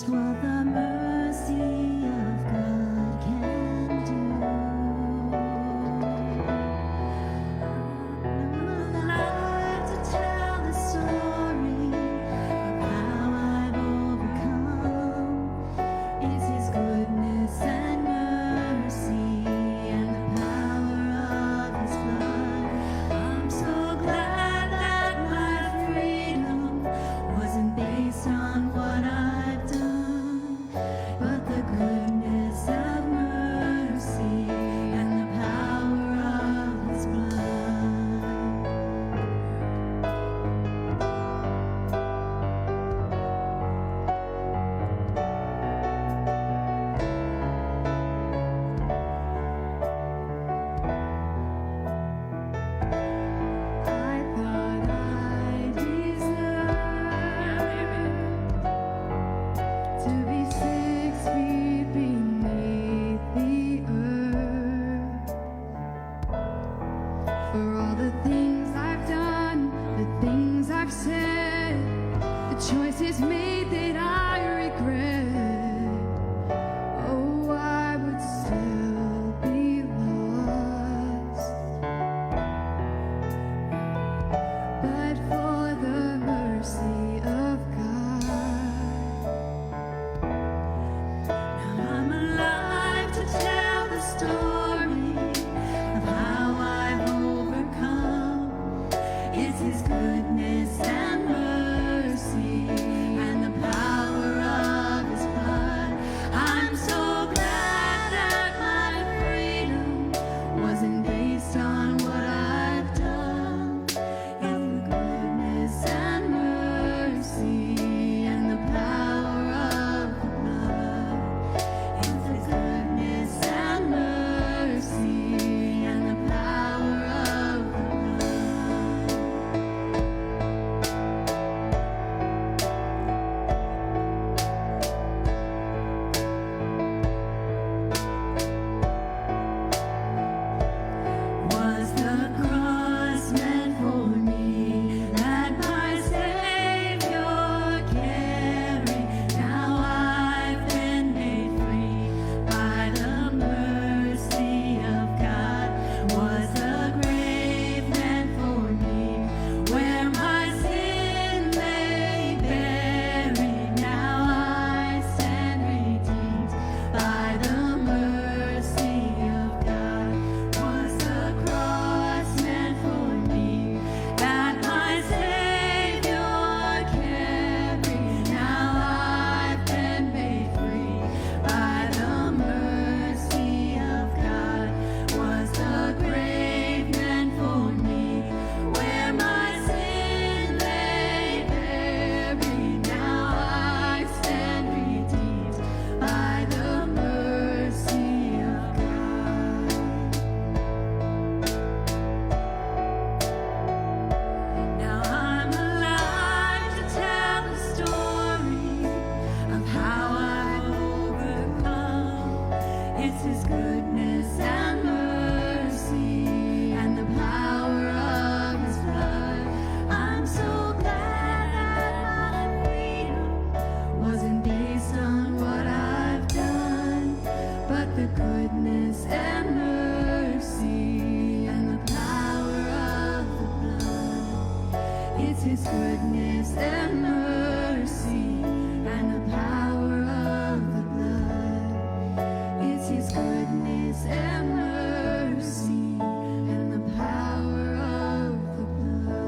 what the mercy of God can do. I'm alive to tell the story of how I've overcome. It's His goodness and mercy and the power of His blood. I'm so glad that my freedom wasn't based on what I've done, but the goodness of mercy and the power of His blood. I thought I deserved to be 6 feet beneath the earth. For all the things I've done, the things I've said, the choices made that I regret. Oh, I would still be lost, but for the mercy of God. Now I'm alive to tell the story of how I've overcome. It's His goodness and mercy and the power of His blood. I'm so glad that my freedom wasn't based on what I've done. It's the goodness and mercy and the power of the blood. It's His goodness and mercy and the power of the blood. Was the cross meant for me that my Savior carried? Now I've been made free by the mercy of God. Was the grave meant for me where my sin lay buried? Now I stand redeemed by the mercy of God. Was the cross meant for me that my Savior carried? Now I've been made free by the mercy of God. Was the grave meant for me where my sin lay buried? Now I stand redeemed by the mercy of God. Now I'm alive to tell the story of how I've overcome. It's His goodness and mercy and the power of His blood. I'm so glad that my freedom wasn't based on what I've done, but the goodness and mercy and the power of the blood. It's His goodness and mercy and the power of the blood. It's His goodness and mercy and the power of the blood.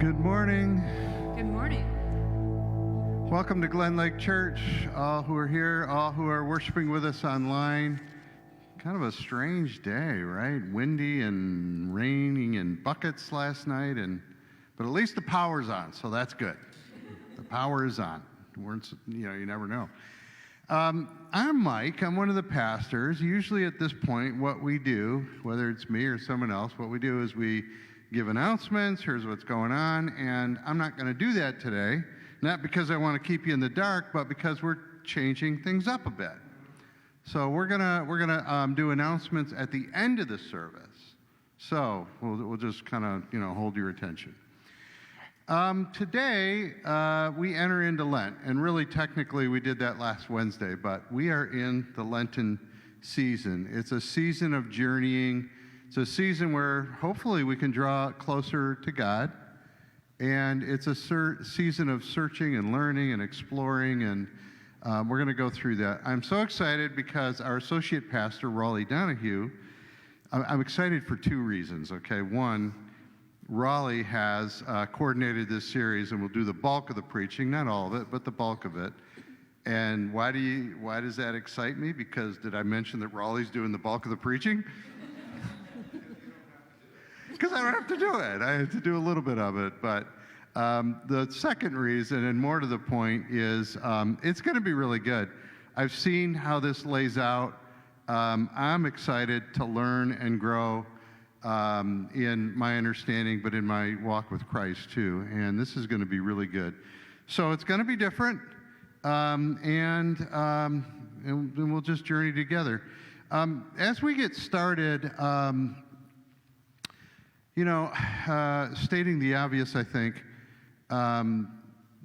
Good morning. Good morning. Welcome to Glen Lake Church, all who are here, all who are worshiping with us online. Kind of a strange day, right? Windy and raining and buckets last night, but at least the power's on, so that's good. The power is on. You never know. I'm Mike. I'm one of the pastors. Usually at this point, what we do, whether it's me or someone else, what we do is we give announcements. Here's what's going on, and I'm not going to do that today. Not because I want to keep you in the dark, but because we're changing things up a bit. So we're gonna do announcements at the end of the service. So we'll just kind of, hold your attention. Today, we enter into Lent, and really technically we did that last Wednesday, but we are in the Lenten season. It's a season of journeying. It's a season where hopefully we can draw closer to God, and it's a season of searching and learning and exploring, and we're going to go through that. I'm so excited because our associate pastor, Raleigh Donahue, I'm excited for two reasons, okay? One, Raleigh has coordinated this series and will do the bulk of the preaching, not all of it, but the bulk of it. And why does that excite me? Because did I mention that Raleigh's doing the bulk of the preaching? Because I don't have to do it. I have to do a little bit of it. But the second reason, and more to the point, is it's going to be really good. I've seen how this lays out. I'm excited to learn and grow in my understanding, but in my walk with Christ too. And this is going to be really good. So it's going to be different, and we'll just journey together. As we get started, stating the obvious, I think, the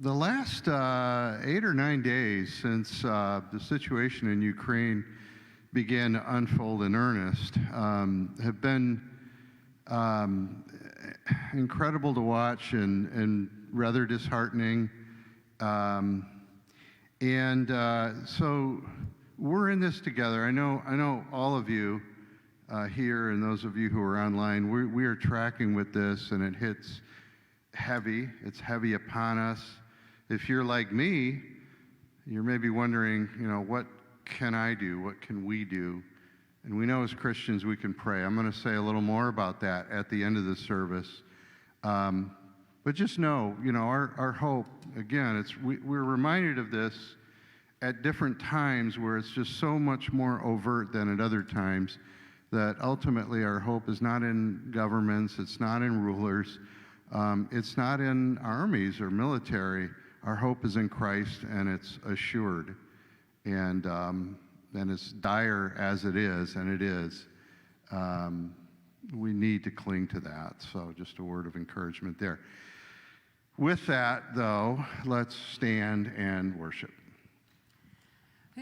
last 8 or 9 days since the situation in Ukraine began to unfold in earnest have been incredible to watch and rather disheartening. So we're in this together. I know all of you here and those of you who are online, we are tracking with this, and it hits heavy. It's heavy upon us. If you're like me, you're maybe wondering, what can I do? What can we do? And we know as Christians we can pray. I'm going to say a little more about that at the end of the service. But just know, our hope, again, we're reminded of this at different times where it's just so much more overt than at other times, that ultimately our hope is not in governments, it's not in rulers, it's not in armies or military. Our hope is in Christ, and it's assured. And as dire as it is, and it is, we need to cling to that. So just a word of encouragement there. With that, though, let's stand and worship.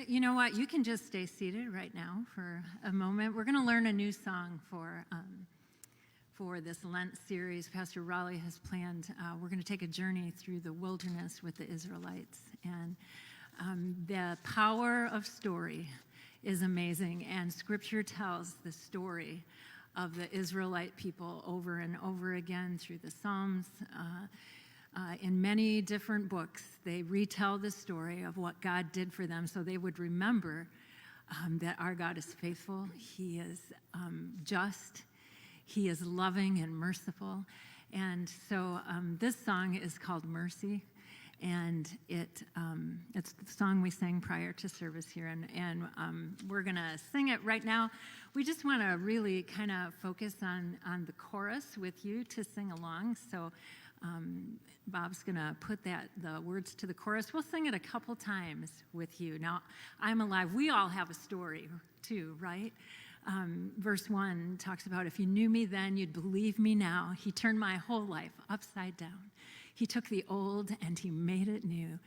You know what? You can just stay seated right now for a moment. We're going to learn a new song for this Lent series. Pastor Raleigh has planned. We're going to take a journey through the wilderness with the Israelites, and the power of story is amazing, and Scripture tells the story of the Israelite people over and over again through the Psalms. In many different books, they retell the story of what God did for them so they would remember that our God is faithful, He is just, He is loving and merciful. And so this song is called Mercy. And it's the song we sang prior to service here, and we're going to sing it right now. We just want to really kind of focus on the chorus with you to sing along. So Bob's going to put the words to the chorus. We'll sing it a couple times with you. Now, I'm alive. We all have a story too, right? Verse 1 talks about, if you knew me then, you'd believe me now. He turned my whole life upside down. He took the old and he made it new.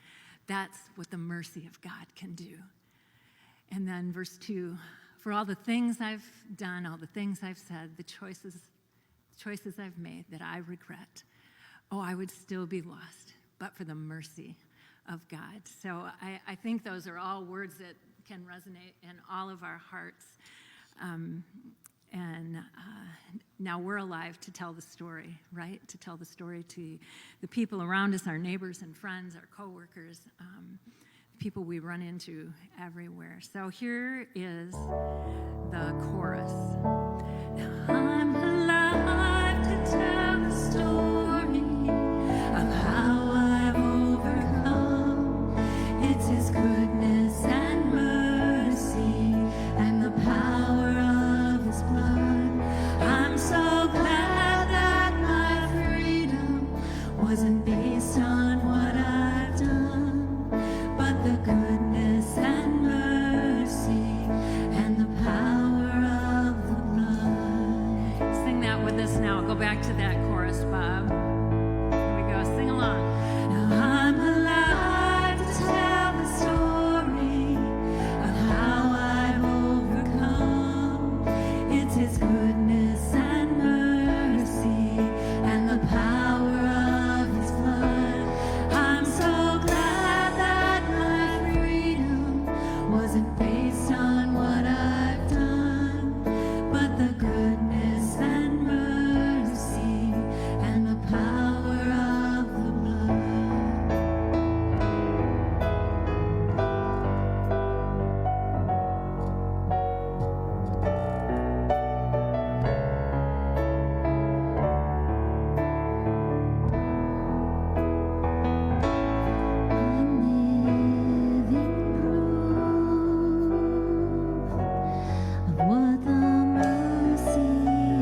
That's what the mercy of God can do. And then verse 2, for all the things I've done, all the things I've said, the choices I've made that I regret, I would still be lost, but for the mercy of God. So I think those are all words that can resonate in all of our hearts. Now we're alive to tell the story, right? To tell the story to the people around us, our neighbors and friends, our coworkers, people we run into everywhere. So here is the chorus. I'm alive to tell the story of how I've overcome. It's His goodness and mercy and the power of His blood. I'm so glad that my freedom wasn't based on what I've done, but the goodness and mercy and the power of the blood. Sing that back to that chorus, Bob. Here we go. Sing along. Now I'm alive to tell the story of how I've overcome. It's His goodness and mercy and the power of His blood. I'm so glad that my freedom wasn't based on what I've done, but the goodness and mercy and the power of the blood. I'm living proof of what the mercy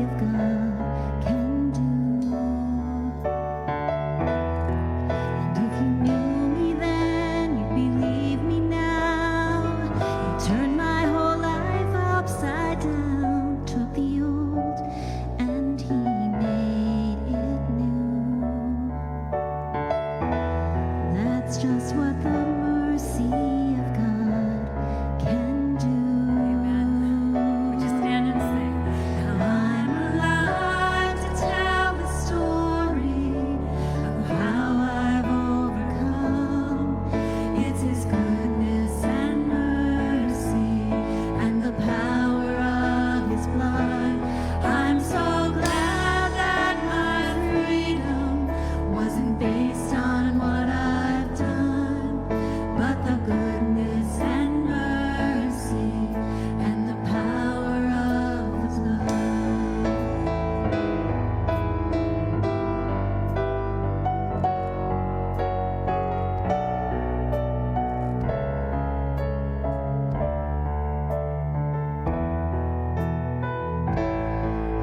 of God can do. And if you knew me then, you'd believe me now. You turned my whole life upside down, took the old and He made it new. That's just what the mercy of God can do. Amen. Would you stand and sing? Now I'm alive to tell the story of how I've overcome. It's His goodness and mercy and the power of His blood. I'm so glad that my freedom wasn't based on what I've done, but the goodness and mercy and the power of the blood.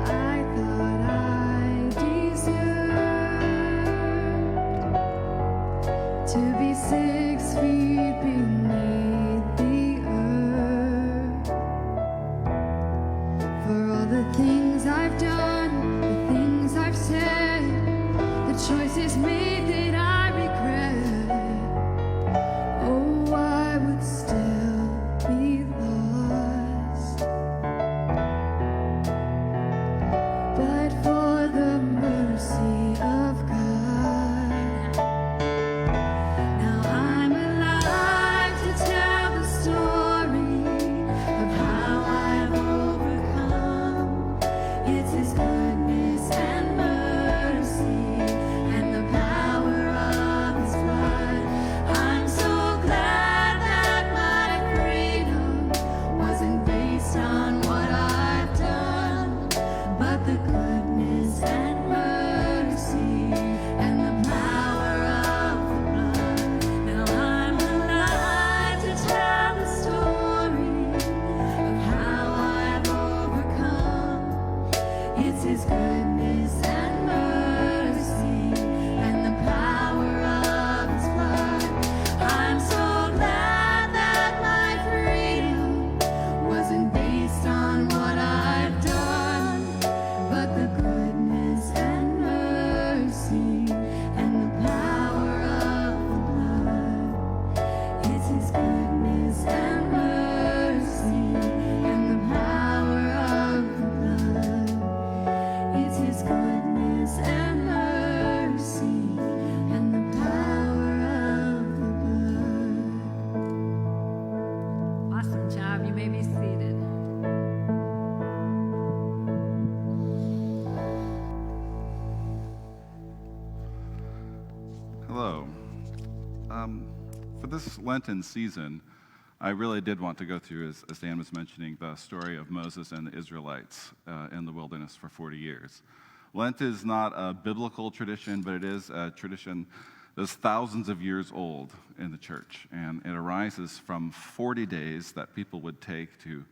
I thought I deserved to be 6 feet beneath the earth for all the things I've done, the things I've said, the choices made that I regret. Oh, I would still be lost, but for the mercy of God. Now I'm alive to tell the story of how I've overcome. It's His goodness and mercy and the power of His blood. I'm so glad that my freedom wasn't based on what I've done, but the goodness and mercy and the power of the blood. Now I'm alive to tell the story of how I've overcome. It's His goodness and mercy and the power of His blood. I'm so glad that my freedom wasn't based on what I've done, but the goodness and mercy and the power of the blood. It's His goodness and mercy and the power of the blood. It's His goodness and mercy and the power of the blood. Awesome job. You may be seated. Hello. For this Lenten season, I really did want to go through, as Dan was mentioning, the story of Moses and the Israelites in the wilderness for 40 years. Lent is not a biblical tradition, but it is a tradition that's thousands of years old in the church. And it arises from 40 days that people would take to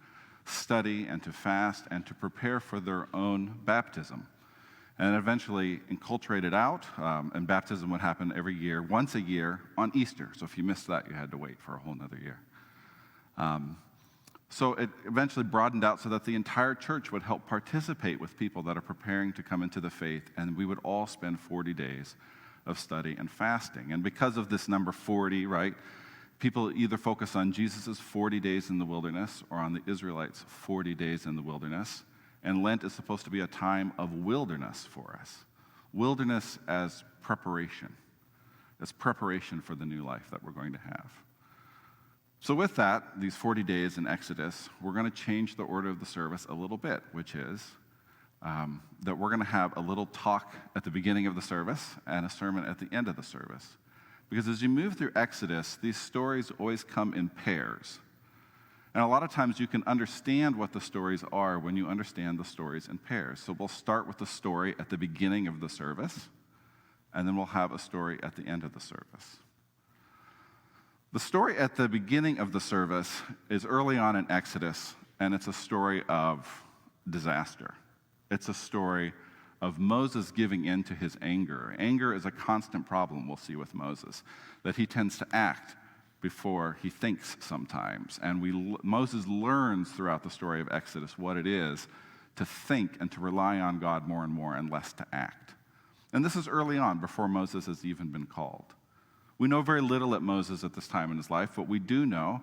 study and to fast and to prepare for their own baptism. And eventually enculturated out, and baptism would happen every year, once a year on Easter. So if you missed that, you had to wait for a whole nother year. So it eventually broadened out so that the entire church would help participate with people that are preparing to come into the faith, and we would all spend 40 days of study and fasting. And because of this number 40, right, people either focus on Jesus' 40 days in the wilderness or on the Israelites' 40 days in the wilderness. And Lent is supposed to be a time of wilderness for us. Wilderness as preparation for the new life that we're going to have. So with that, these 40 days in Exodus, we're going to change the order of the service a little bit, which is that we're going to have a little talk at the beginning of the service and a sermon at the end of the service. Because as you move through Exodus, these stories always come in pairs. And a lot of times you can understand what the stories are when you understand the stories in pairs. So we'll start with the story at the beginning of the service, and then we'll have a story at the end of the service. The story at the beginning of the service is early on in Exodus, and it's a story of disaster. It's a story of Moses giving in to his anger. Anger is a constant problem we'll see with Moses, that he tends to act before he thinks sometimes. And Moses learns throughout the story of Exodus what it is to think and to rely on God more and more and less to act. And this is early on, before Moses has even been called. We know very little at Moses at this time in his life, but we do know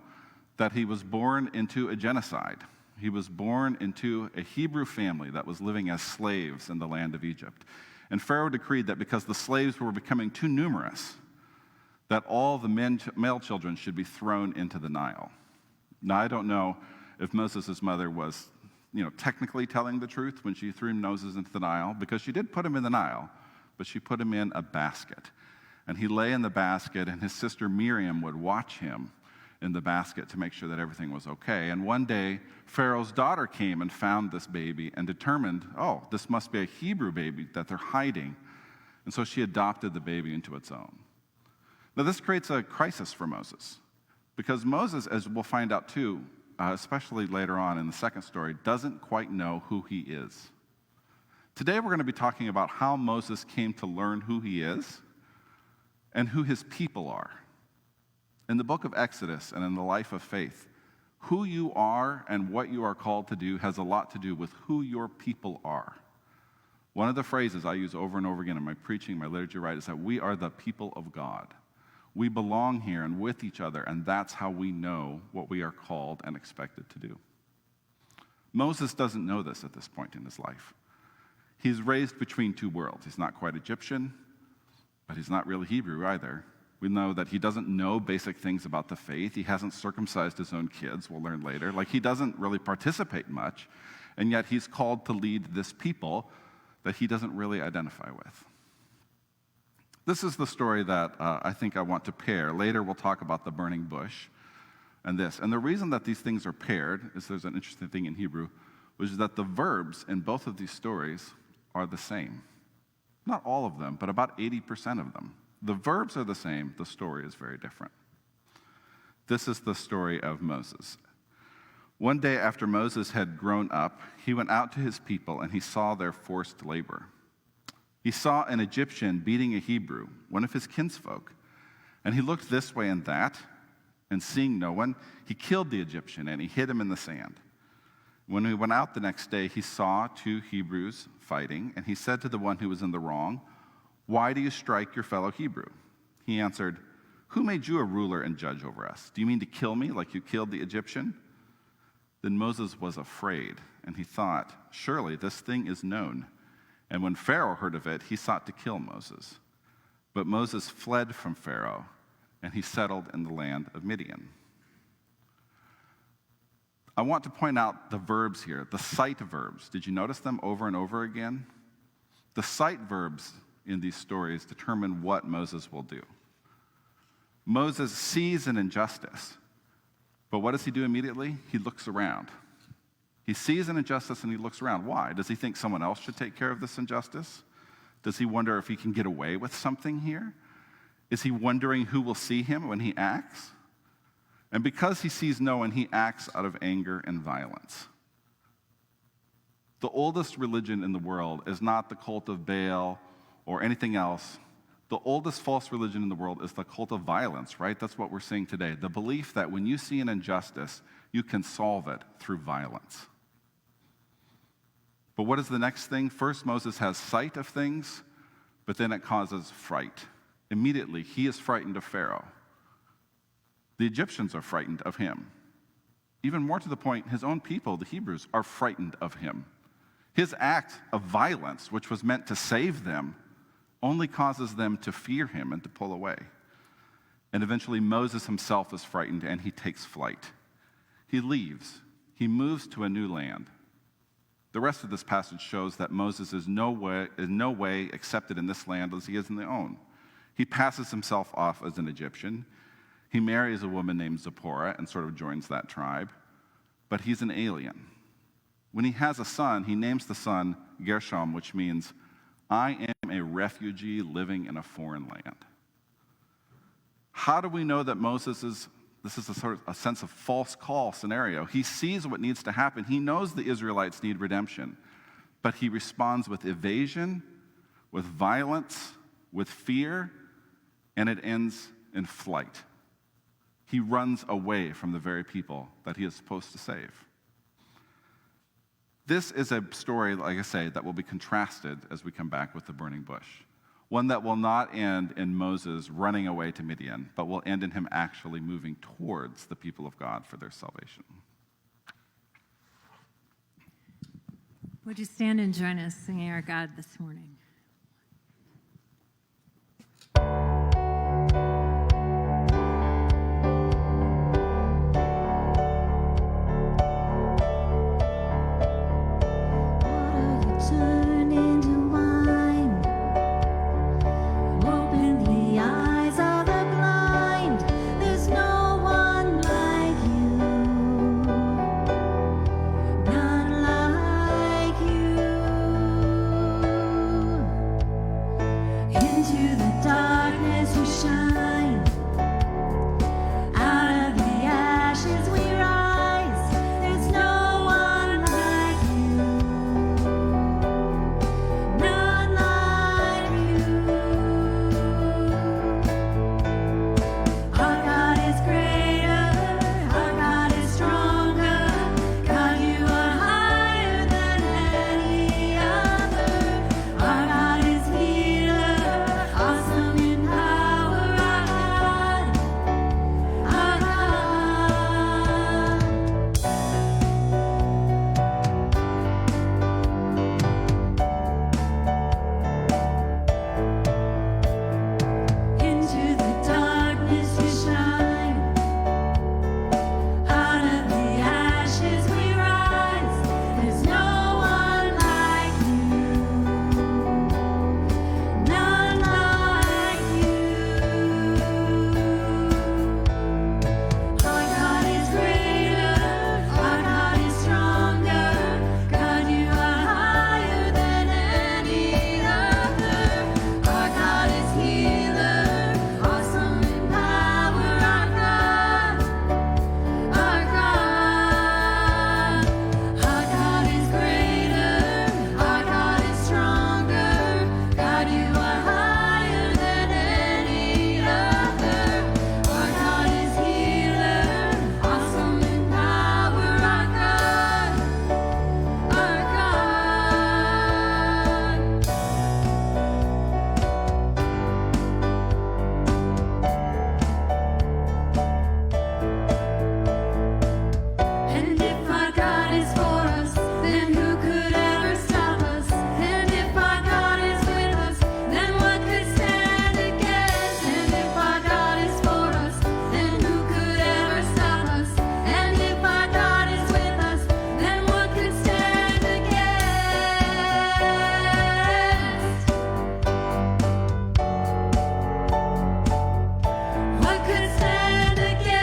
that he was born into a genocide. He was born into a Hebrew family that was living as slaves in the land of Egypt. And Pharaoh decreed that because the slaves were becoming too numerous, that all the male children should be thrown into the Nile. Now, I don't know if Moses' mother was, technically telling the truth when she threw Moses into the Nile, because she did put him in the Nile, but she put him in a basket. And he lay in the basket, and his sister Miriam would watch him in the basket to make sure that everything was okay. And one day, Pharaoh's daughter came and found this baby and determined, oh, this must be a Hebrew baby that they're hiding. And so she adopted the baby into its own. Now, this creates a crisis for Moses, because Moses, as we'll find out too, especially later on in the second story, doesn't quite know who he is. Today, we're going to be talking about how Moses came to learn who he is and who his people are. In the book of Exodus and in the life of faith, who you are and what you are called to do has a lot to do with who your people are. One of the phrases I use over and over again in my preaching, my liturgy, right, is that we are the people of God. We belong here and with each other, and that's how we know what we are called and expected to do. Moses doesn't know this at this point in his life. He's raised between two worlds. He's not quite Egyptian, but he's not really Hebrew either. We know that he doesn't know basic things about the faith. He hasn't circumcised his own kids, we'll learn later. He doesn't really participate much, and yet he's called to lead this people that he doesn't really identify with. This is the story that I think I want to pair. Later we'll talk about the burning bush and this. And the reason that these things are paired is there's an interesting thing in Hebrew, which is that the verbs in both of these stories are the same. Not all of them, but about 80% of them. The verbs are the same, the story is very different. This is the story of Moses. One day after Moses had grown up, he went out to his people and he saw their forced labor. He saw an Egyptian beating a Hebrew, one of his kinsfolk, and he looked this way and that, and seeing no one, he killed the Egyptian and he hid him in the sand. When he went out the next day, he saw two Hebrews fighting, and he said to the one who was in the wrong, "Why do you strike your fellow Hebrew?" He answered, "Who made you a ruler and judge over us? Do you mean to kill me like you killed the Egyptian?" Then Moses was afraid, and he thought, "Surely this thing is known." And when Pharaoh heard of it, he sought to kill Moses. But Moses fled from Pharaoh, and he settled in the land of Midian. I want to point out the verbs here, the sight verbs. Did you notice them over and over again? The sight verbs in these stories determine what Moses will do. Moses sees an injustice, but what does he do immediately? He looks around. He sees an injustice and he looks around. Why? Does he think someone else should take care of this injustice? Does he wonder if he can get away with something here? Is he wondering who will see him when he acts? And because he sees no one, he acts out of anger and violence. The oldest religion in the world is not the cult of Baal or anything else. The oldest false religion in the world is the cult of violence, right? That's what we're seeing today. The belief that when you see an injustice, You can solve it through violence. But what is the next thing? First, Moses has sight of things, but then it causes fright. Immediately, he is frightened of Pharaoh. The Egyptians are frightened of him. Even more to the point, his own people, the Hebrews, are frightened of him. His act of violence, which was meant to save them, only causes them to fear him and to pull away. And eventually Moses himself is frightened and he takes flight. He leaves. He moves to a new land. The rest of this passage shows that Moses is no way accepted in this land as he is in their own. He passes himself off as an Egyptian. He marries a woman named Zipporah and sort of joins that tribe. But he's an alien. When he has a son, he names the son Gershom, which means, I am a refugee living in a foreign land. How do we know that this is a sort of a sense of false call scenario? He sees what needs to happen. He knows the Israelites need redemption, but he responds with evasion, with violence, with fear, and it ends in flight. He runs away from the very people that he is supposed to save. This is a story, like I say, that will be contrasted as we come back with the burning bush. One that will not end in Moses running away to Midian, but will end in him actually moving towards the people of God for their salvation. Would you stand and join us singing our God this morning? Turn into wine. Open the eyes of the blind. There's no one like you. None like you. Into the darkness we shine. Out of the ashes we rise. There's no one like you. None like you. Our God is greater, our God is stronger. God, you are higher than any other. Our God is healer, awesome in power. Our God, our God. Into the darkness we shine. Out of the ashes we rise. There's no one like you. None like you. Our God is greater. Our God is stronger. God, you are higher than any other. Our God is healer, awesome in power. Our God, our God. Our God is greater, our God is stronger. God, you are higher than any other. Our God is healer, awesome in power. Our God, our God. And if our God is for us, then who could ever stop us? And if our God is with us, then what could stand against? And if our God is for us, then who could ever stop us? And if our God is with us, then what could stand against? What could stand against?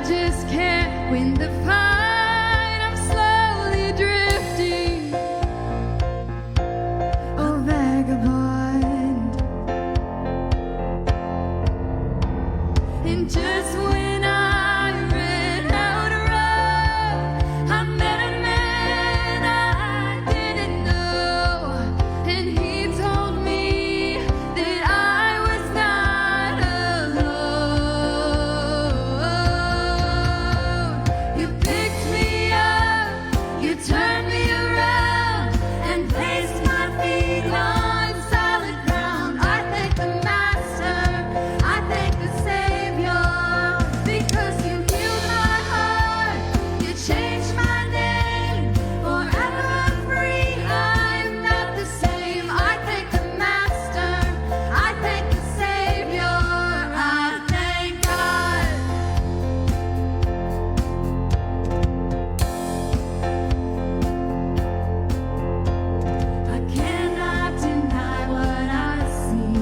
just can't win the fight. I'm slowly drifting, a vagabond. And just when I ran out of road, I met a man I didn't know, and he told me that I was not alone. You picked me up, you turned me around, and placed my feet on solid ground. I thank the Master, I thank the Savior, because you healed my heart, you changed my name, forever free. I'm not the same. I thank the Master, I thank the Savior, I thank God. I cannot deny what I see.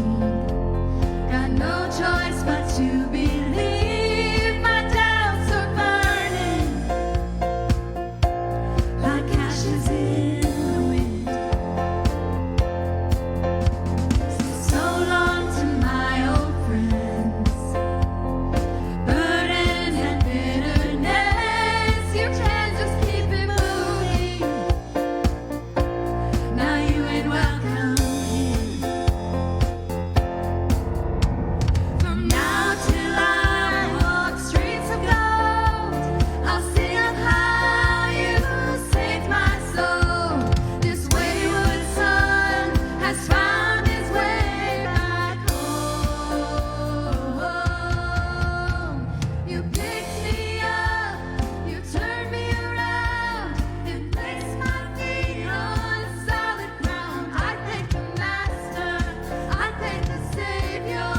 Got no choice but to believe. My doubts are burning like ashes in the wind. So long to my old friends, burden and bitterness. You can't just keep it moving. Now you ain't welcome here. From now till I walk streets of gold, I'll sing of how you saved my soul. This wayward son has found his way back home. You picked me up, you turned me around, and placed my feet on solid ground. I thank the Master, I thank the Savior,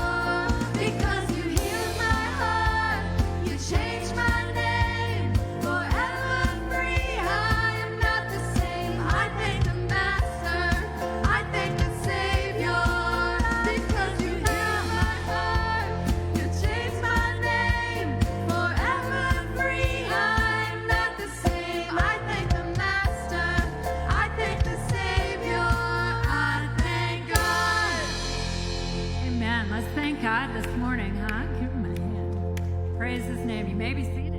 because you healed my heart, you changed my name, forever free. I am not the same. I thank the Master, I thank the Savior, because you healed my heart, you changed my name, forever free. I am not the same. I thank the Master, I thank the Savior, I thank God. Amen. Let's thank God this morning, huh? Give him a hand. Praise his name. You may be seated.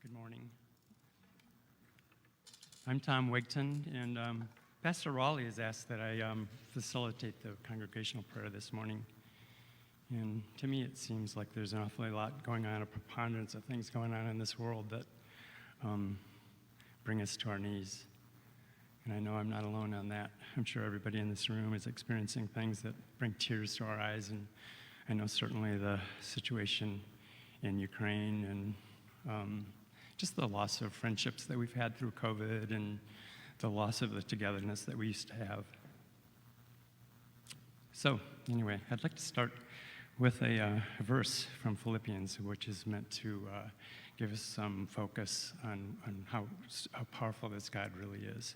Good morning. I'm Tom Wigton, and Pastor Raleigh has asked that I facilitate the congregational prayer this morning. And to me, it seems like there's an awfully lot going on, a preponderance of things going on in this world that bring us to our knees. And I know I'm not alone on that. I'm sure everybody in this room is experiencing things that bring tears to our eyes, and I know certainly the situation in Ukraine and just the loss of friendships that we've had through COVID and the loss of the togetherness that we used to have. So anyway, I'd like to start with a verse from Philippians, which is meant to give us some focus on how powerful this God really is.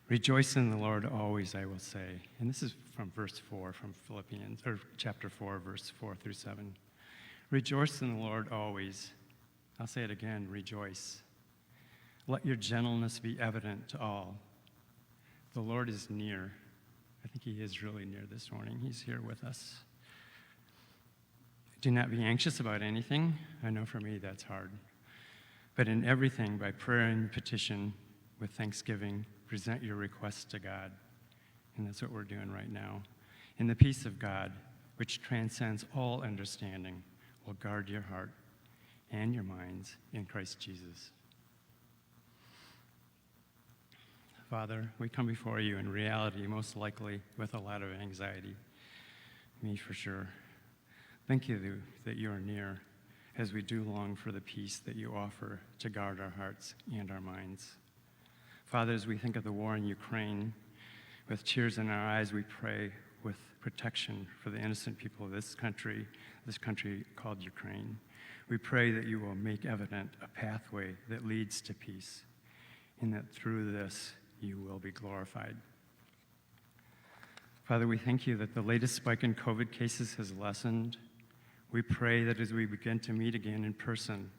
Rejoice in the Lord always, I will say. And this is from verse 4 from Philippians, or chapter 4, verse 4 through 7. Rejoice in the Lord always. I'll say it again, rejoice. Let your gentleness be evident to all. The Lord is near. I think he is really near this morning. He's here with us. Do not be anxious about anything. I know for me that's hard. But in everything, by prayer and petition, with thanksgiving, present your requests to God. And that's what we're doing right now. And the peace of God, which transcends all understanding, will guard your heart and your minds in Christ Jesus. Father, we come before you in reality, most likely with a lot of anxiety. Me for sure. Thank you that you are near as we do long for the peace that you offer to guard our hearts and our minds. Father, as we think of the war in Ukraine, with tears in our eyes, we pray with protection for the innocent people of this country called Ukraine. We pray that you will make evident a pathway that leads to peace, and that through this you will be glorified. Father, we thank you that the latest spike in COVID cases has lessened. We pray that as we begin to meet again in person,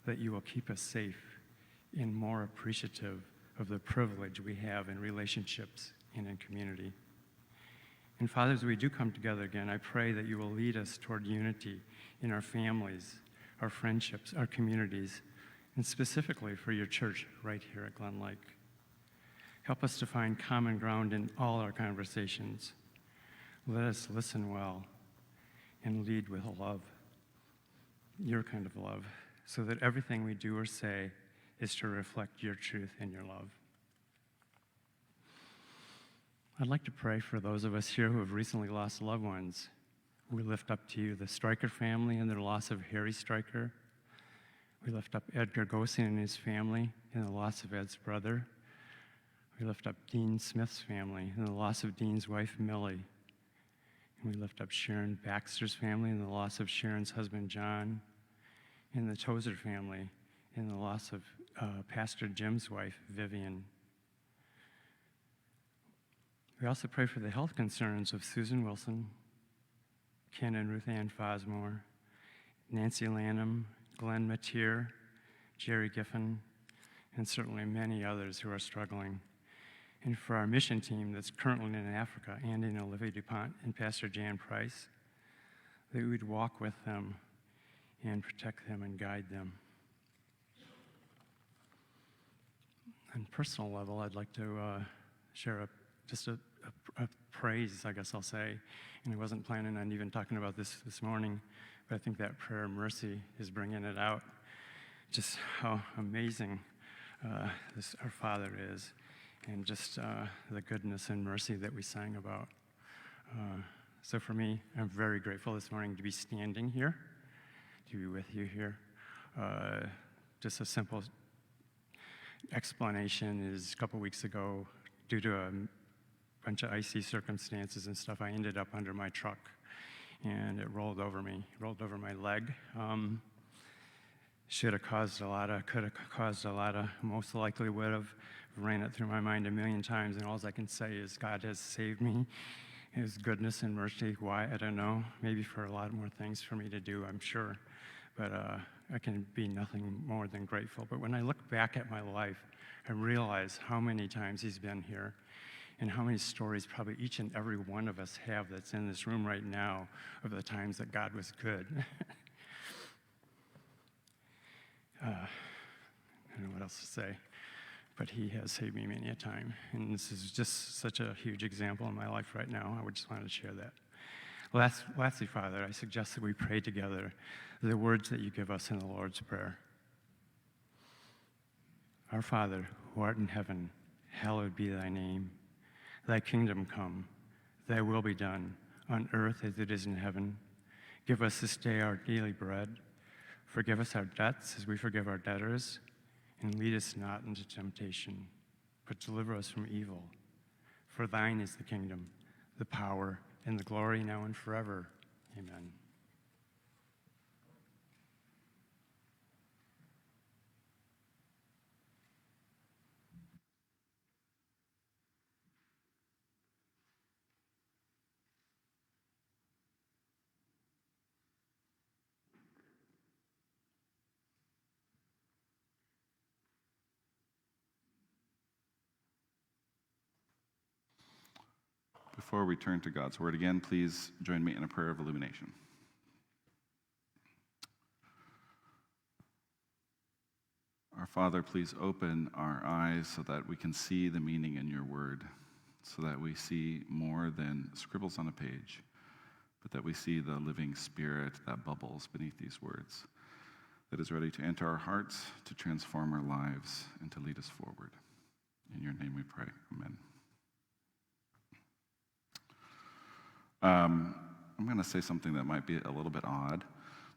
that you will keep us safe and more appreciative of the privilege we have in relationships and in community. And Father, as we do come together again, I pray that you will lead us toward unity in our families, our friendships, our communities, and specifically for your church right here at Glen Lake. Help us to find common ground in all our conversations. Let us listen well and lead with love, your kind of love, so that everything we do or say is to reflect your truth and your love. I'd like to pray for those of us here who have recently lost loved ones. We lift up to you the Stryker family and the loss of Harry Stryker. We lift up Edgar Gosin and his family and the loss of Ed's brother. We lift up Dean Smith's family and the loss of Dean's wife, Millie. And we lift up Sharon Baxter's family and the loss of Sharon's husband, John, and the Tozer family and the loss of Pastor Jim's wife, Vivian. We also pray for the health concerns of Susan Wilson, Ken and Ruth Ann Fosmore, Nancy Lanham, Glenn Mateer, Jerry Giffen, and certainly many others who are struggling. And for our mission team that's currently in Africa, Andy and Olivia DuPont and Pastor Jan Price, that we'd walk with them and protect them and guide them. On a personal level, I'd like to share just a praise, I guess I'll say. And I wasn't planning on even talking about this morning, but I think that prayer of mercy is bringing it out. Just how amazing our Father is, and just the goodness and mercy that we sang about. So for me, I'm very grateful this morning to be standing here, to be with you here. Just a simple explanation is a couple weeks ago, due to a bunch of icy circumstances and stuff, I ended up under my truck, and it rolled over my leg. Should have caused a lot of, could have caused a lot of, most likely would have. Ran it through my mind a million times, and all I can say is God has saved me. His goodness and mercy. Why? I don't know. Maybe for a lot more things for me to do, I'm sure. But I can be nothing more than grateful. But when I look back at my life, I realize how many times he's been here, and how many stories probably each and every one of us have that's in this room right now of the times that God was good. I don't know what else to say, but he has saved me many a time. And this is just such a huge example in my life right now. I would just want to share that. Lastly, Father, I suggest that we pray together the words that you give us in the Lord's Prayer. Our Father, who art in heaven, hallowed be thy name. Thy kingdom come, thy will be done, on earth as it is in heaven. Give us this day our daily bread. Forgive us our debts as we forgive our debtors. And lead us not into temptation, but deliver us from evil. For thine is the kingdom, the power, and the glory now and forever. Amen. Before we turn to God's word again, please join me in a prayer of illumination. Our Father, please open our eyes so that we can see the meaning in your word, so that we see more than scribbles on a page, but that we see the living spirit that bubbles beneath these words, that is ready to enter our hearts, to transform our lives, and to lead us forward. In your name we pray. Amen. I'm going to say something that might be a little bit odd,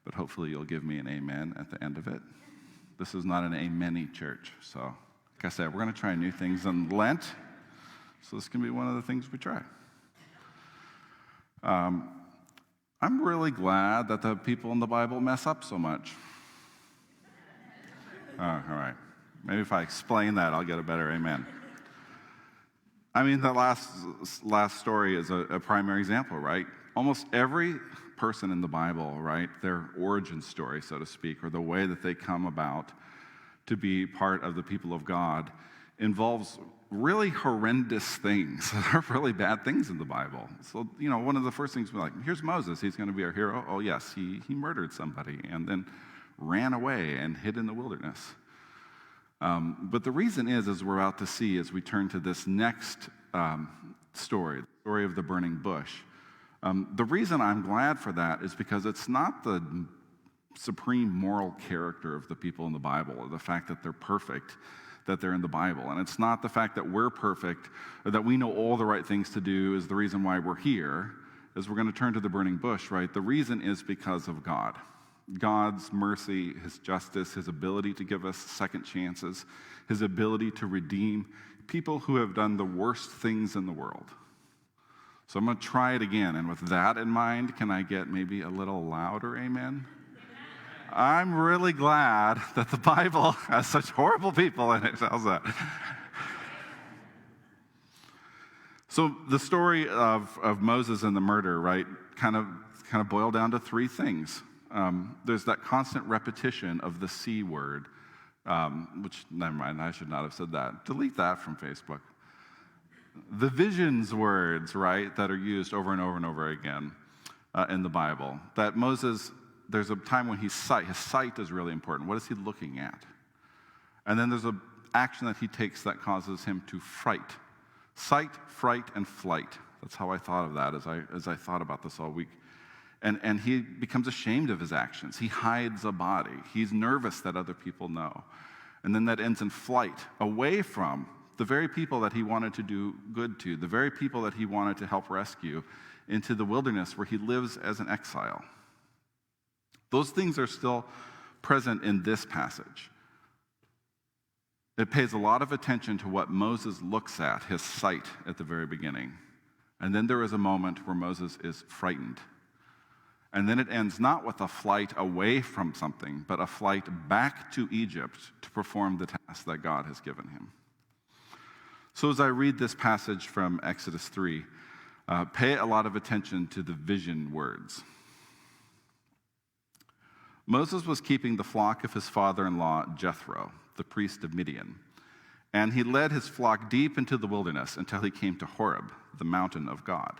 but hopefully you'll give me an amen at the end of it. This is not an amen-y church, so like I said, we're going to try new things in Lent, so this can be one of the things we try. I'm really glad that the people in the Bible mess up so much. All right. Maybe if I explain that, I'll get a better amen. I mean, the last story is a primary example, right? Almost every person in the Bible, right, their origin story, so to speak, or the way that they come about to be part of the people of God involves really horrendous things. There are really bad things in the Bible. So, one of the first things we're like, here's Moses. He's going to be our hero. Oh, yes, he murdered somebody and then ran away and hid in the wilderness. But the reason is, as we're about to see, as we turn to this next story, the story of the burning bush, the reason I'm glad for that is because it's not the supreme moral character of the people in the Bible or the fact that they're perfect, that they're in the Bible. And it's not the fact that we're perfect or that we know all the right things to do is the reason why we're here. As we're going to turn to the burning bush, right? The reason is because of God. God's mercy, his justice, his ability to give us second chances, his ability to redeem people who have done the worst things in the world. So I'm going to try it again. And with that in mind, can I get maybe a little louder amen? I'm really glad that the Bible has such horrible people in it. How's that? So the story of Moses and the murder, right, kind of boiled down to three things. There's that constant repetition of the C word, which, never mind, I should not have said that. Delete that from Facebook. The visions words, right, that are used over and over and over again in the Bible. That Moses, there's a time when his sight is really important. What is he looking at? And then there's an action that he takes that causes him to fright. Sight, fright, and flight. That's how I thought of that as I thought about this all week. And he becomes ashamed of his actions. He hides a body. He's nervous that other people know. And then that ends in flight, away from the very people that he wanted to do good to, the very people that he wanted to help rescue, into the wilderness where he lives as an exile. Those things are still present in this passage. It pays a lot of attention to what Moses looks at, his sight at the very beginning. And then there is a moment where Moses is frightened. And then it ends not with a flight away from something, but a flight back to Egypt to perform the task that God has given him. So as I read this passage from Exodus 3, pay a lot of attention to the vision words. Moses was keeping the flock of his father-in-law, Jethro, the priest of Midian, and he led his flock deep into the wilderness until he came to Horeb, the mountain of God.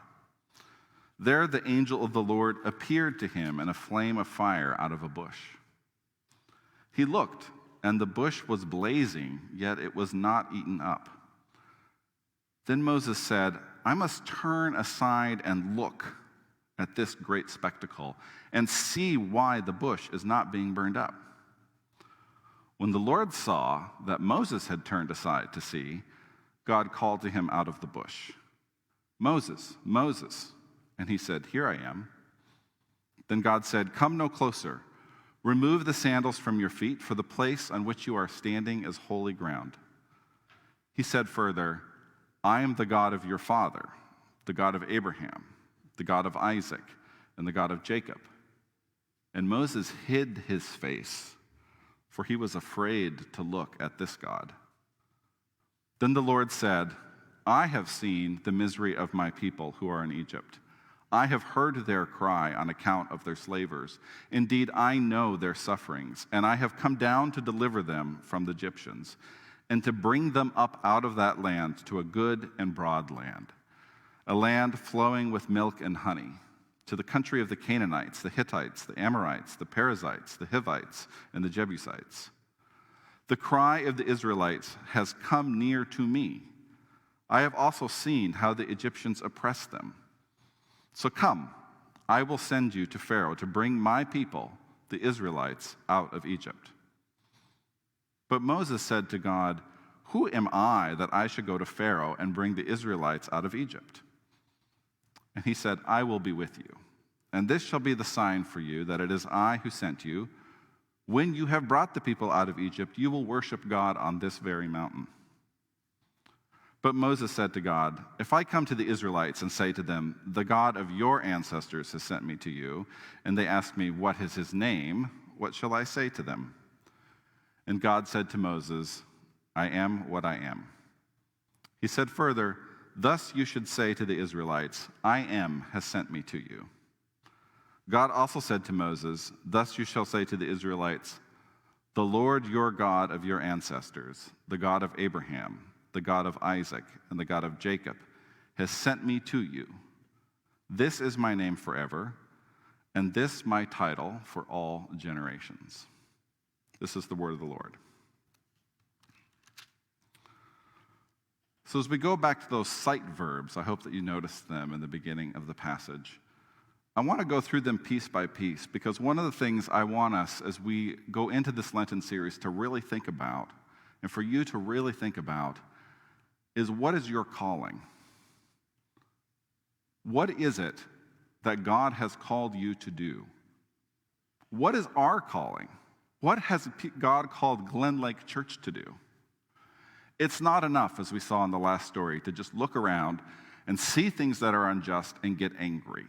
There the angel of the Lord appeared to him in a flame of fire out of a bush. He looked, and the bush was blazing, yet it was not eaten up. Then Moses said, I must turn aside and look at this great spectacle and see why the bush is not being burned up. When the Lord saw that Moses had turned aside to see, God called to him out of the bush, Moses, Moses. And he said, Here I am. Then God said, Come no closer. Remove the sandals from your feet, for the place on which you are standing is holy ground. He said further, I am the God of your father, the God of Abraham, the God of Isaac, and the God of Jacob. And Moses hid his face, for he was afraid to look at this God. Then the Lord said, I have seen the misery of my people who are in Egypt. I have heard their cry on account of their slavers. Indeed, I know their sufferings, and I have come down to deliver them from the Egyptians, and to bring them up out of that land to a good and broad land, a land flowing with milk and honey, to the country of the Canaanites, the Hittites, the Amorites, the Perizzites, the Hivites, and the Jebusites. The cry of the Israelites has come near to me. I have also seen how the Egyptians oppressed them. So come, I will send you to Pharaoh to bring my people, the Israelites, out of Egypt. But Moses said to God, Who am I that I should go to Pharaoh and bring the Israelites out of Egypt? And he said, I will be with you. And this shall be the sign for you that it is I who sent you. When you have brought the people out of Egypt, you will worship God on this very mountain. But Moses said to God, "If I come to the Israelites and say to them, 'The God of your ancestors has sent me to you,' and they ask me, 'What is his name?' what shall I say to them?" And God said to Moses, "I am what I am." He said further, "Thus you should say to the Israelites, 'I am has sent me to you.'" God also said to Moses, "Thus you shall say to the Israelites, 'The Lord your God of your ancestors, the God of Abraham, the God of Isaac, and the God of Jacob, has sent me to you. This is my name forever, and this my title for all generations." This is the word of the Lord. So as we go back to those sight verbs, I hope that you noticed them in the beginning of the passage. I want to go through them piece by piece, because one of the things I want us, as we go into this Lenten series, to really think about, and for you to really think about, is what is your calling? What is it that God has called you to do? What is our calling? What has God called Glen Lake Church to do? It's not enough, as we saw in the last story, to just look around and see things that are unjust and get angry.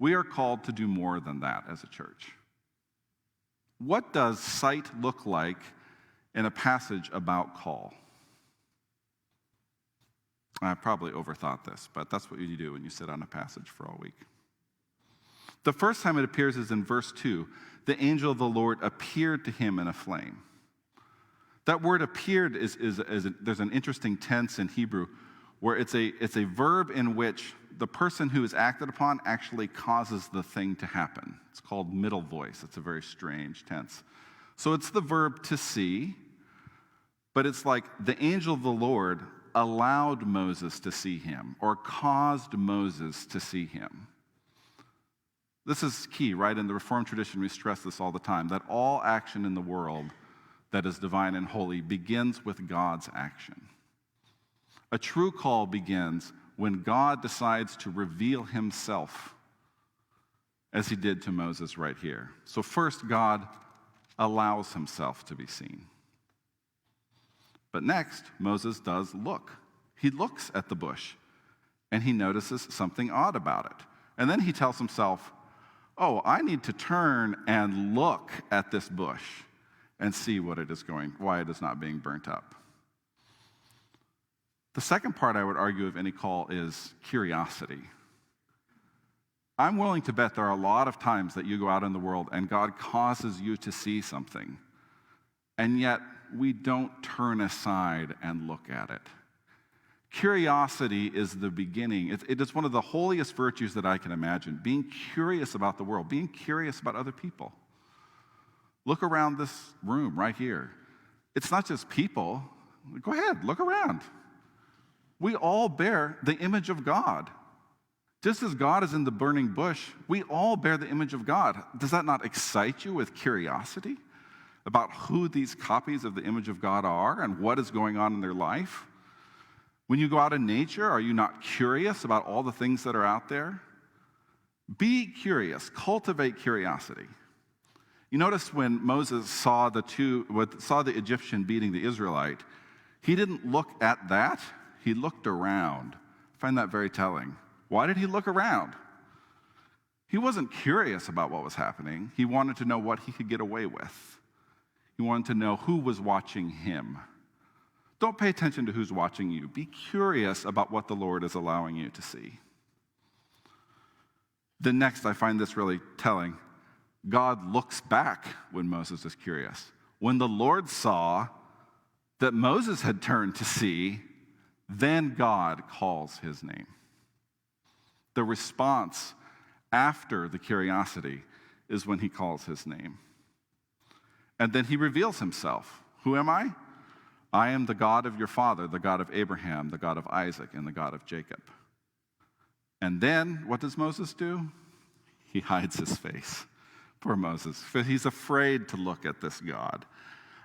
We are called to do more than that as a church. What does sight look like in a passage about call? I probably overthought this, but that's what you do when you sit on a passage for all week. The first time it appears is in verse 2. The angel of the Lord appeared to him in a flame. That word appeared there's an interesting tense in Hebrew where it's a verb in which the person who is acted upon actually causes the thing to happen. It's called middle voice. It's a very strange tense. So it's the verb to see, but it's like the angel of the Lord allowed Moses to see him, or caused Moses to see him. This is key, right? In the Reformed tradition, we stress this all the time, that all action in the world that is divine and holy begins with God's action. A true call begins when God decides to reveal himself, as he did to Moses right here. So first, God allows himself to be seen. But next, Moses does look. He looks at the bush, and he notices something odd about it. And then he tells himself, "Oh, I need to turn and look at this bush and see why it is not being burnt up." The second part, I would argue, of any call is curiosity. I'm willing to bet there are a lot of times that you go out in the world and God causes you to see something, and yet we don't turn aside and look at it. Curiosity is the beginning. It is one of the holiest virtues that I can imagine, being curious about the world, being curious about other people. Look around this room right here. It's not just people. Go ahead, look around. We all bear the image of God. Just as God is in the burning bush, we all bear the image of God. Does that not excite you with curiosity about who these copies of the image of God are and what is going on in their life? When you go out in nature, are you not curious about all the things that are out there? Be curious. Cultivate curiosity. You notice when Moses saw the Egyptian beating the Israelite, he didn't look at that. He looked around. I find that very telling. Why did he look around? He wasn't curious about what was happening. He wanted to know what he could get away with. He wanted to know who was watching him. Don't pay attention to who's watching you. Be curious about what the Lord is allowing you to see. Then next, I find this really telling. God looks back when Moses is curious. When the Lord saw that Moses had turned to see, then God calls his name. The response after the curiosity is when he calls his name. And then he reveals himself. Who am I? I am the God of your father, the God of Abraham, the God of Isaac, and the God of Jacob. And then, what does Moses do? He hides his face. Poor Moses, because he's afraid to look at this God.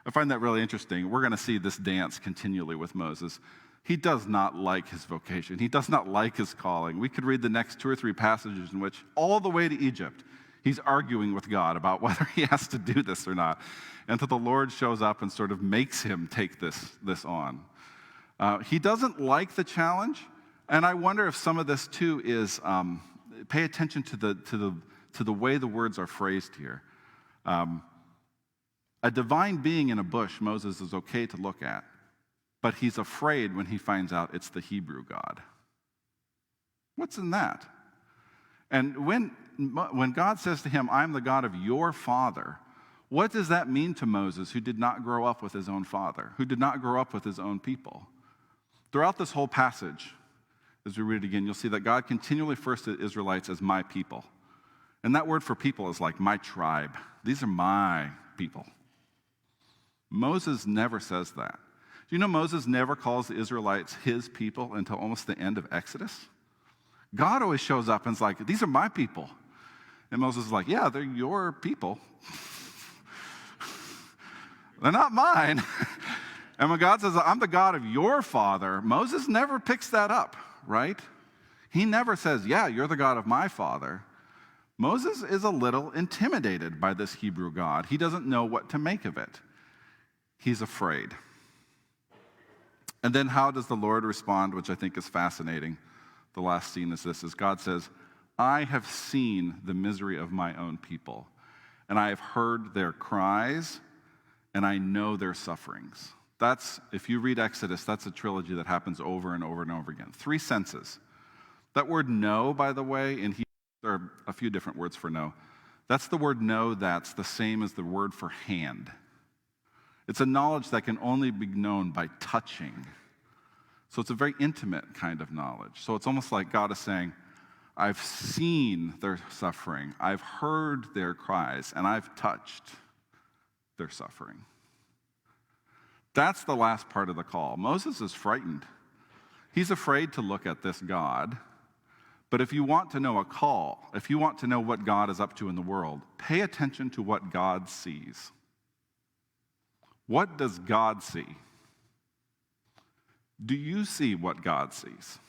I find that really interesting. We're going to see this dance continually with Moses. He does not like his vocation. He does not like his calling. We could read the next 2 or 3 passages in which, all the way to Egypt, he's arguing with God about whether he has to do this or not, until the Lord shows up and sort of makes him take this on. He doesn't like the challenge, and I wonder if some of this too is pay attention to the way the words are phrased here. A divine being in a bush, Moses is okay to look at, but he's afraid when he finds out it's the Hebrew God. What's in that? And when God says to him, I'm the God of your father, what does that mean to Moses, who did not grow up with his own father, who did not grow up with his own people? Throughout this whole passage, as we read it again, you'll see that God continually refers to the Israelites as my people. And that word for people is like my tribe. These are my people. Moses never says that. Do you know Moses never calls the Israelites his people until almost the end of Exodus? God always shows up and is like, these are my people. And Moses is like, yeah, they're your people. They're not mine. And when God says, I'm the God of your father, Moses never picks that up, right? He never says, yeah, you're the God of my father. Moses is a little intimidated by this Hebrew God. He doesn't know what to make of it. He's afraid. And then how does the Lord respond, which I think is fascinating? The last scene is this, is God says, I have seen the misery of my own people, and I have heard their cries, and I know their sufferings. That's, if you read Exodus, that's a trilogy that happens over and over and over again. 3 senses. That word know, by the way, in Hebrew, there are a few different words for know. That's the word know that's the same as the word for hand. It's a knowledge that can only be known by touching. So it's a very intimate kind of knowledge. So it's almost like God is saying, I've seen their suffering, I've heard their cries, and I've touched their suffering. That's the last part of the call. Moses is frightened. He's afraid to look at this God. But if you want to know a call, if you want to know what God is up to in the world, pay attention to what God sees. What does God see? Do you see what God sees?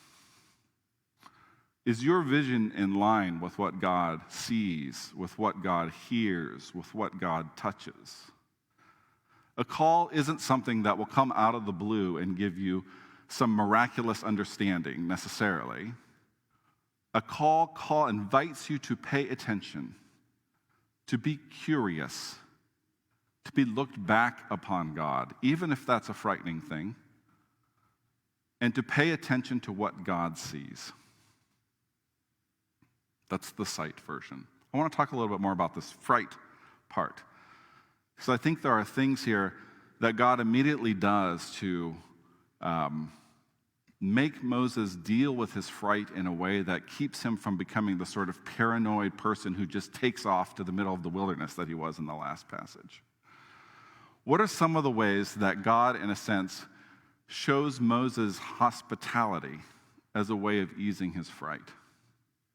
Is your vision in line with what God sees, with what God hears, with what God touches? A call isn't something that will come out of the blue and give you some miraculous understanding necessarily. A call invites you to pay attention, to be curious, to be looked back upon God, even if that's a frightening thing, and to pay attention to what God sees. That's the sight version. I want to talk a little bit more about this fright part. Because I think there are things here that God immediately does to make Moses deal with his fright in a way that keeps him from becoming the sort of paranoid person who just takes off to the middle of the wilderness that he was in the last passage. What are some of the ways that God, in a sense, shows Moses hospitality as a way of easing his fright?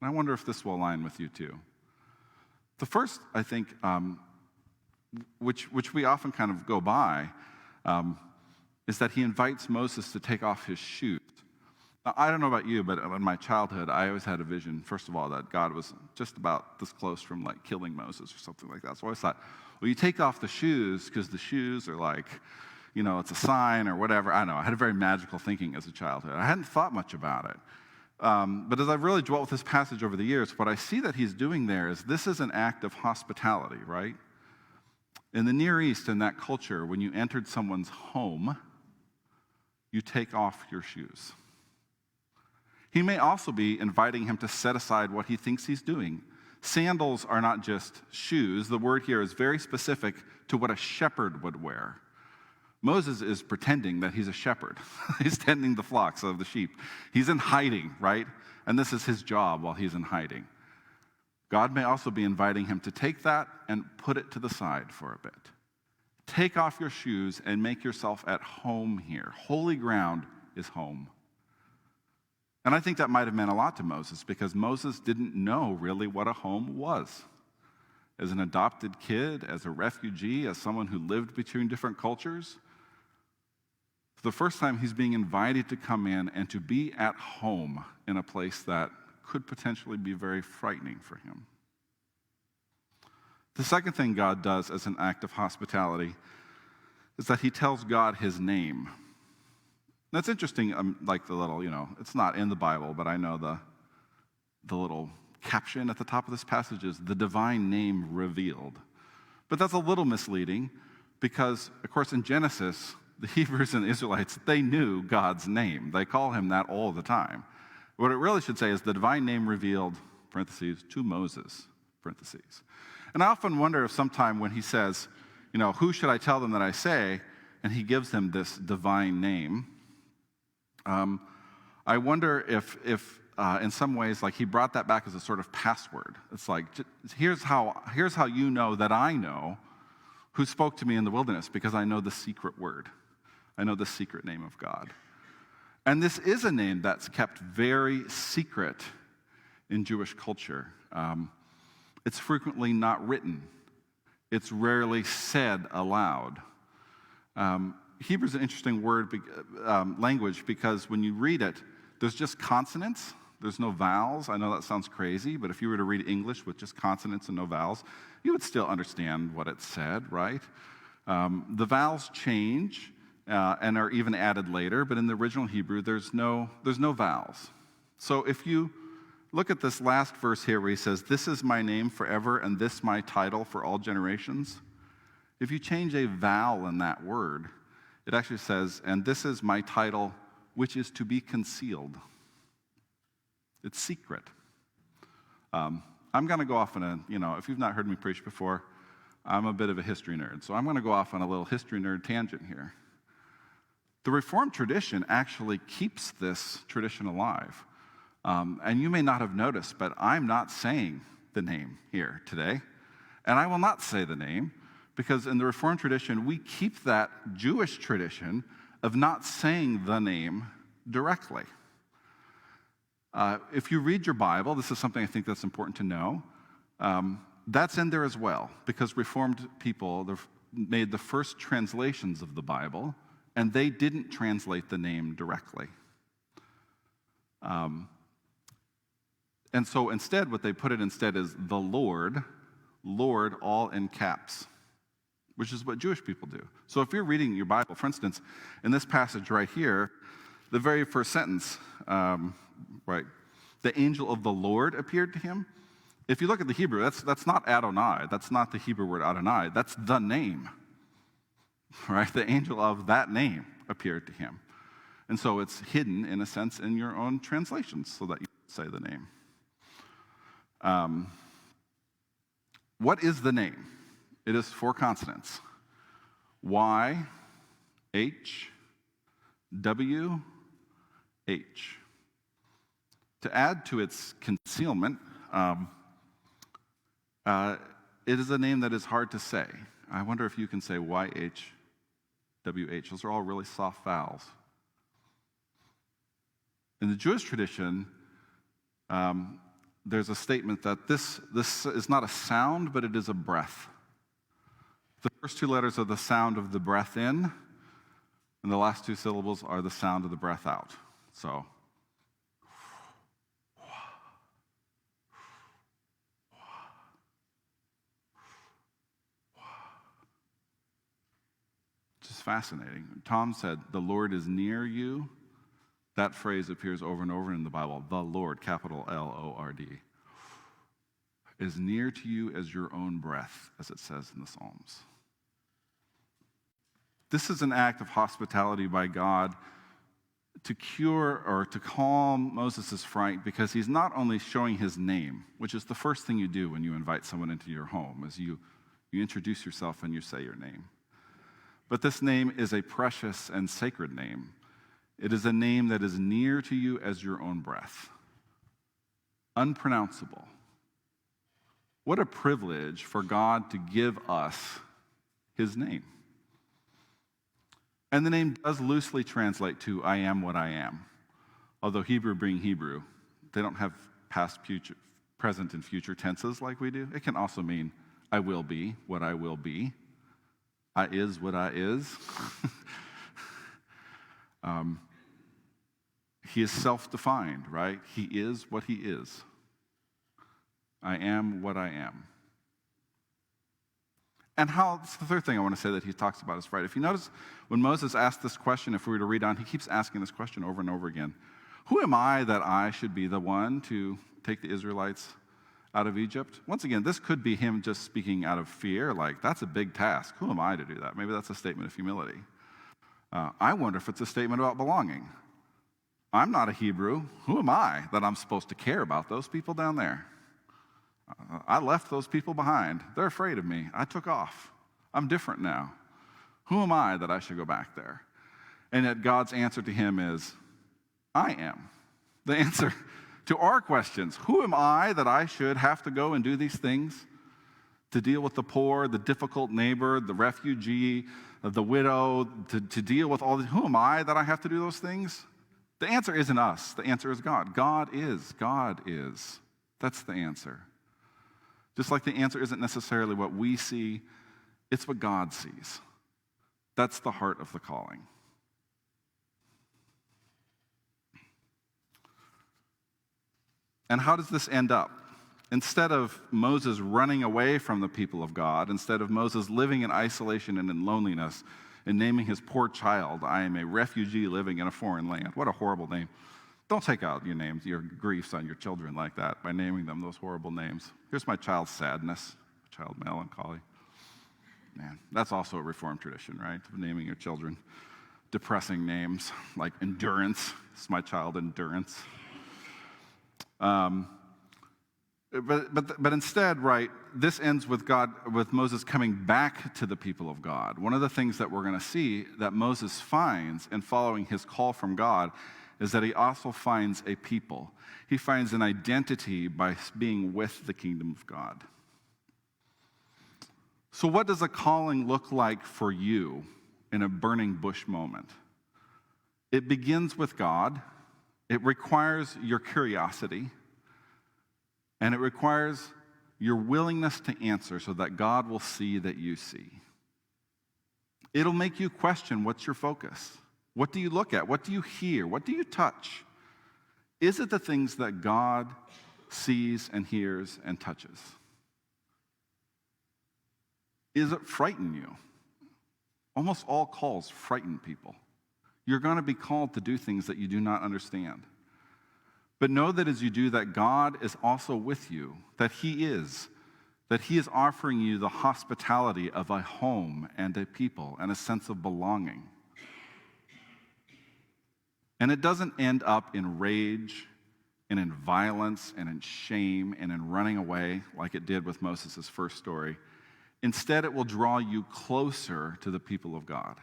And I wonder if this will align with you too. The first, I think, which we often kind of go by, is that he invites Moses to take off his shoes. Now, I don't know about you, but in my childhood, I always had a vision, first of all, that God was just about this close from like killing Moses or something like that. So I always thought, well, you take off the shoes because the shoes are like, you know, it's a sign or whatever. I don't know. I had a very magical thinking as a childhood. I hadn't thought much about it. But as I've really dwelt with this passage over the years, what I see that he's doing there is this is an act of hospitality, right? In the Near East, in that culture, when you entered someone's home, you take off your shoes. He may also be inviting him to set aside what he thinks he's doing. Sandals are not just shoes. The word here is very specific to what a shepherd would wear. Moses is pretending that he's a shepherd. He's tending the flocks of the sheep. He's in hiding, right? And this is his job while he's in hiding. God may also be inviting him to take that and put it to the side for a bit. Take off your shoes and make yourself at home here. Holy ground is home. And I think that might have meant a lot to Moses because Moses didn't know really what a home was. As an adopted kid, as a refugee, as someone who lived between different cultures, for the first time he's being invited to come in and to be at home in a place that could potentially be very frightening for him. The second thing God does as an act of hospitality is that he tells God his name. That's interesting, like the little, it's not in the Bible, but I know the little caption at the top of this passage is the divine name revealed. But that's a little misleading because, of course, in Genesis, the Hebrews and the Israelites, they knew God's name. They call him that all the time. What it really should say is the divine name revealed, parentheses, to Moses, parentheses. And I often wonder if sometime when he says, who should I tell them that I say? And he gives them this divine name. I wonder if in some ways, like he brought that back as a sort of password. It's like, here's how you know that I know who spoke to me in the wilderness, because I know the secret word. I know the secret name of God. And this is a name that's kept very secret in Jewish culture. It's frequently not written. It's rarely said aloud. Hebrew is an interesting language because when you read it, there's just consonants. There's no vowels. I know that sounds crazy, but if you were to read English with just consonants and no vowels, you would still understand what it said, right? The vowels change and are even added later, but in the original Hebrew, there's no vowels. So if you look at this last verse here where he says, "This is my name forever, and this my title for all generations," if you change a vowel in that word, it actually says, "And this is my title, which is to be concealed." It's secret. I'm going to go off on if you've not heard me preach before, I'm a bit of a history nerd, so I'm going to go off on a little history nerd tangent here. The Reformed tradition actually keeps this tradition alive. And you may not have noticed, but I'm not saying the name here today. And I will not say the name, because in the Reformed tradition, we keep that Jewish tradition of not saying the name directly. If you read your Bible, this is something I think that's important to know, that's in there as well, because Reformed people made the first translations of the Bible, and they didn't translate the name directly. And so instead, what they put it instead is the Lord, all in caps, which is what Jewish people do. So if you're reading your Bible, for instance, in this passage right here, the very first sentence, right, the angel of the Lord appeared to him. If you look at the Hebrew, that's not Adonai. That's not the Hebrew word Adonai. That's the name, right? The angel of that name appeared to him. And so it's hidden, in a sense, in your own translations so that you say the name. What is the name? It is 4 consonants. Y, H, W, H. To add to its concealment, it is a name that is hard to say. I wonder if you can say YH, WH. Those are all really soft vowels. In the Jewish tradition, there's a statement that this is not a sound, but it is a breath. The first 2 letters are the sound of the breath in, and the last 2 syllables are the sound of the breath out. So, just fascinating. Tom said, "The Lord is near you." That phrase appears over and over in the Bible. The Lord, capital Lord, is near to you as your own breath, as it says in the Psalms. This is an act of hospitality by God to cure or to calm Moses' fright, because he's not only showing his name, which is the first thing you do when you invite someone into your home, is you introduce yourself and you say your name. But this name is a precious and sacred name. It is a name that is near to you as your own breath. Unpronounceable. What a privilege for God to give us his name. And the name does loosely translate to "I am what I am." Although Hebrew being Hebrew, they don't have past, future, present, and future tenses like we do. It can also mean "I will be what I will be." "I is what I is." He is self-defined, right? He is what he is. I am what I am. And how, it's the third thing I want to say that he talks about is right. If you notice, when Moses asked this question, if we were to read on, he keeps asking this question over and over again. Who am I that I should be the one to take the Israelites out of Egypt? Once again, this could be him just speaking out of fear, like, that's a big task. Who am I to do that? Maybe that's a statement of humility. I wonder if it's a statement about belonging. I'm not a Hebrew. Who am I that I'm supposed to care about those people down there? I left those people behind. They're afraid of me. I took off. I'm different now. Who am I that I should go back there? And yet God's answer to him is, I am. The answer to our questions. Who am I that I should have to go and do these things? To deal with the poor, the difficult neighbor, the refugee, the widow, to deal with all this. Who am I that I have to do those things? The answer isn't us. The answer is God. God is. God is. That's the answer. Just like the answer isn't necessarily what we see, it's what God sees. That's the heart of the calling. And how does this end up? Instead of Moses running away from the people of God, instead of Moses living in isolation and in loneliness and naming his poor child, I am a refugee living in a foreign land. What a horrible name. Don't take out your names, your griefs on your children like that by naming them those horrible names. Here's my child's sadness, child melancholy. Man, that's also a Reformed tradition, right? Of naming your children depressing names like endurance. It's my child endurance. But instead, right, this ends with Moses coming back to the people of God. One of the things that we're going to see that Moses finds in following his call from God is that he also finds a people. He finds an identity by being with the kingdom of God. So what does a calling look like for you in a burning bush moment? It begins with God. It requires your curiosity. And it requires your willingness to answer so that God will see that you see. It'll make you question, what's your focus? What do you look at? What do you hear? What do you touch? Is it the things that God sees and hears and touches? Is it frighten you? Almost all calls frighten people. You're going to be called to do things that you do not understand. But know that as you do that, God is also with you, that He is offering you the hospitality of a home and a people and a sense of belonging. And it doesn't end up in rage and in violence and in shame and in running away like it did with Moses' first story. Instead, it will draw you closer to the people of God.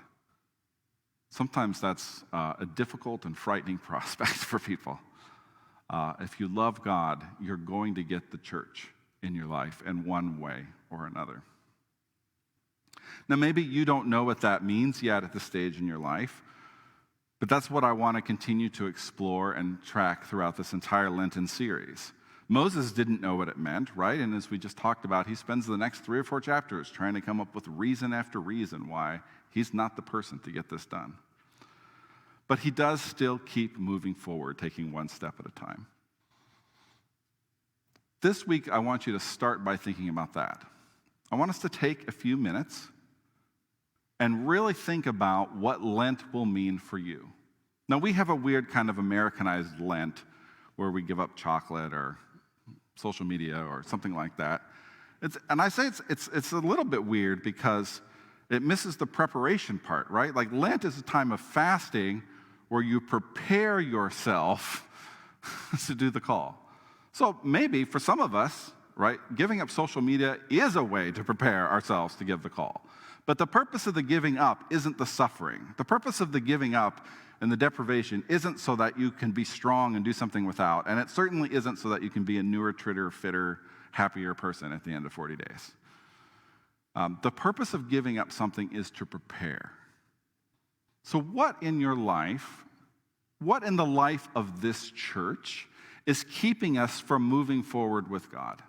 Sometimes that's a difficult and frightening prospect for people. If you love God, you're going to get the church in your life in one way or another. Now, maybe you don't know what that means yet at this stage in your life, but that's what I want to continue to explore and track throughout this entire Lenten series. Moses didn't know what it meant, right? And as we just talked about, he spends the next 3 or 4 chapters trying to come up with reason after reason why he's not the person to get this done. But he does still keep moving forward, taking one step at a time. This week, I want you to start by thinking about that. I want us to take a few minutes and really think about what Lent will mean for you. Now, we have a weird kind of Americanized Lent where we give up chocolate or social media or something like that. And I say it's a little bit weird because it misses the preparation part, right? Like Lent is a time of fasting where you prepare yourself to do the call. So maybe for some of us, right, giving up social media is a way to prepare ourselves to give the call. But the purpose of the giving up isn't the suffering. The purpose of the giving up and the deprivation isn't so that you can be strong and do something without. And it certainly isn't so that you can be a newer, fitter, happier person at the end of 40 days. The purpose of giving up something is to prepare. So what in your life, what in the life of this church is keeping us from moving forward with God?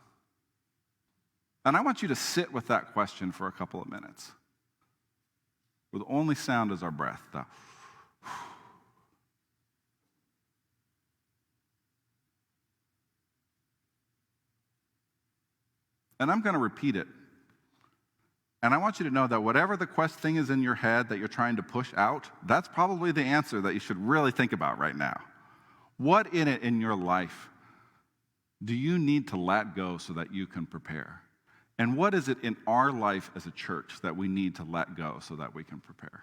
And I want you to sit with that question for a couple of minutes. Where the only sound is our breath. And I'm going to repeat it And I want you to know that whatever the quest thing is in your head that you're trying to push out, that's probably the answer that you should really think about right now. What in it in your life do you need to let go so that you can prepare? And what is it in our life as a church that we need to let go so that we can prepare?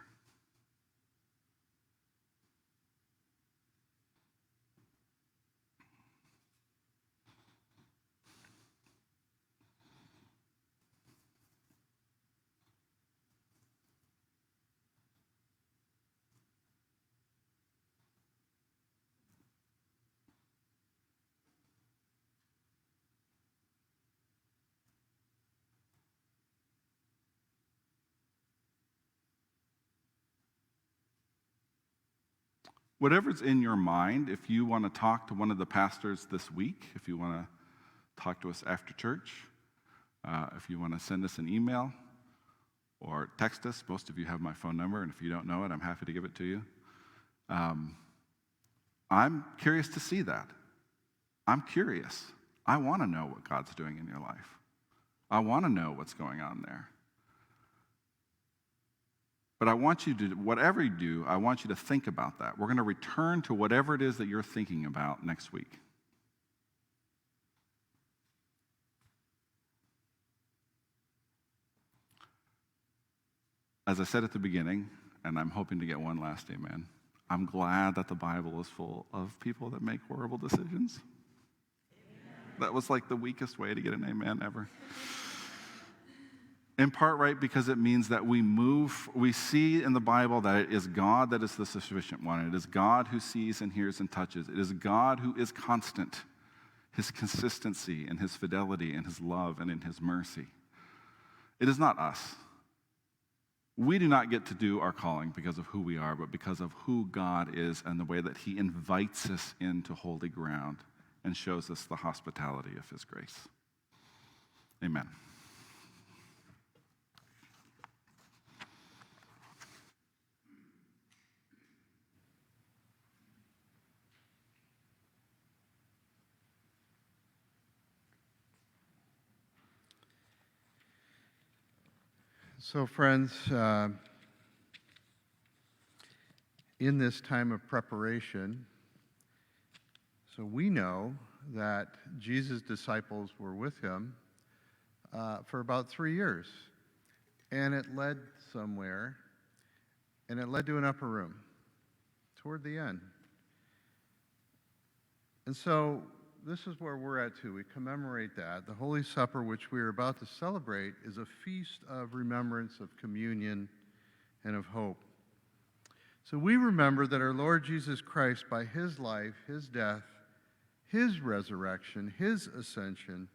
Whatever's in your mind, if you want to talk to one of the pastors this week, if you want to talk to us after church, if you want to send us an email or text us, most of you have my phone number, and if you don't know it, I'm happy to give it to you. I'm curious to see that. I'm curious. I want to know what God's doing in your life. I want to know what's going on there. But I want you to, whatever you do, I want you to think about that. We're going to return to whatever it is that you're thinking about next week. As I said at the beginning, and I'm hoping to get one last amen, I'm glad that the Bible is full of people that make horrible decisions. Amen. That was like the weakest way to get an amen ever. In part, right, because it means that we see in the Bible that it is God that is the sufficient one. It is God who sees and hears and touches. It is God who is constant, his consistency and his fidelity and his love and in his mercy. It is not us. We do not get to do our calling because of who we are, but because of who God is and the way that he invites us into holy ground and shows us the hospitality of his grace. Amen. So, friends, in this time of preparation, so we know that Jesus' disciples were with him for about 3 years, and it led somewhere, and it led to an upper room toward the end. And so this is where we're at too. We commemorate that. The Holy Supper, which we are about to celebrate, is a feast of remembrance, of communion, and of hope. So we remember that our Lord Jesus Christ, by his life, his death, his resurrection, his ascension,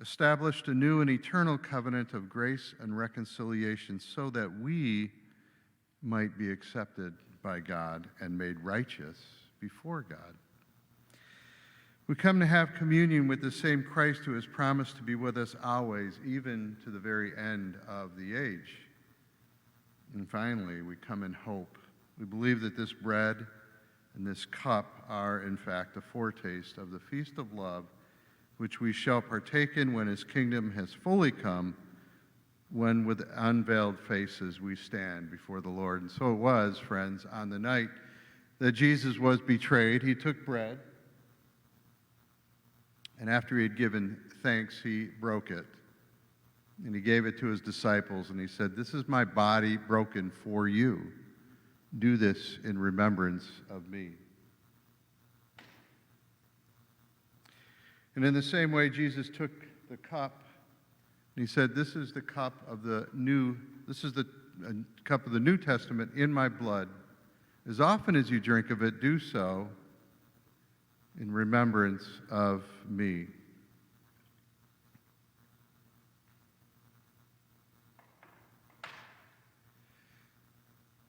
established a new and eternal covenant of grace and reconciliation so that we might be accepted by God and made righteous before God. We come to have communion with the same Christ who has promised to be with us always, even to the very end of the age. And finally, we come in hope. We believe that this bread and this cup are, in fact, a foretaste of the feast of love, which we shall partake in when his kingdom has fully come, when with unveiled faces we stand before the Lord. And so it was, friends, on the night that Jesus was betrayed, he took bread, and after he had given thanks, he broke it. And he gave it to his disciples, and he said, "This is my body broken for you. Do this in remembrance of me." And in the same way, Jesus took the cup, and he said, "This is the cup of the cup of the New Testament in my blood. As often as you drink of it, do so in remembrance of me."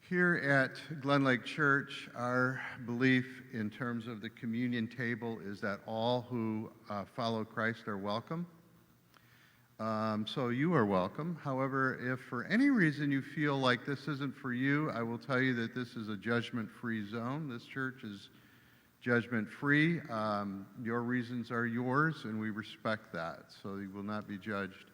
Here at Glen Lake Church, our belief in terms of the communion table is that all who follow Christ are welcome. So you are welcome. However, if for any reason you feel like this isn't for you, I will tell you that this is a judgment-free zone. This church is judgment-free. Your reasons are yours, and we respect that, so you will not be judged.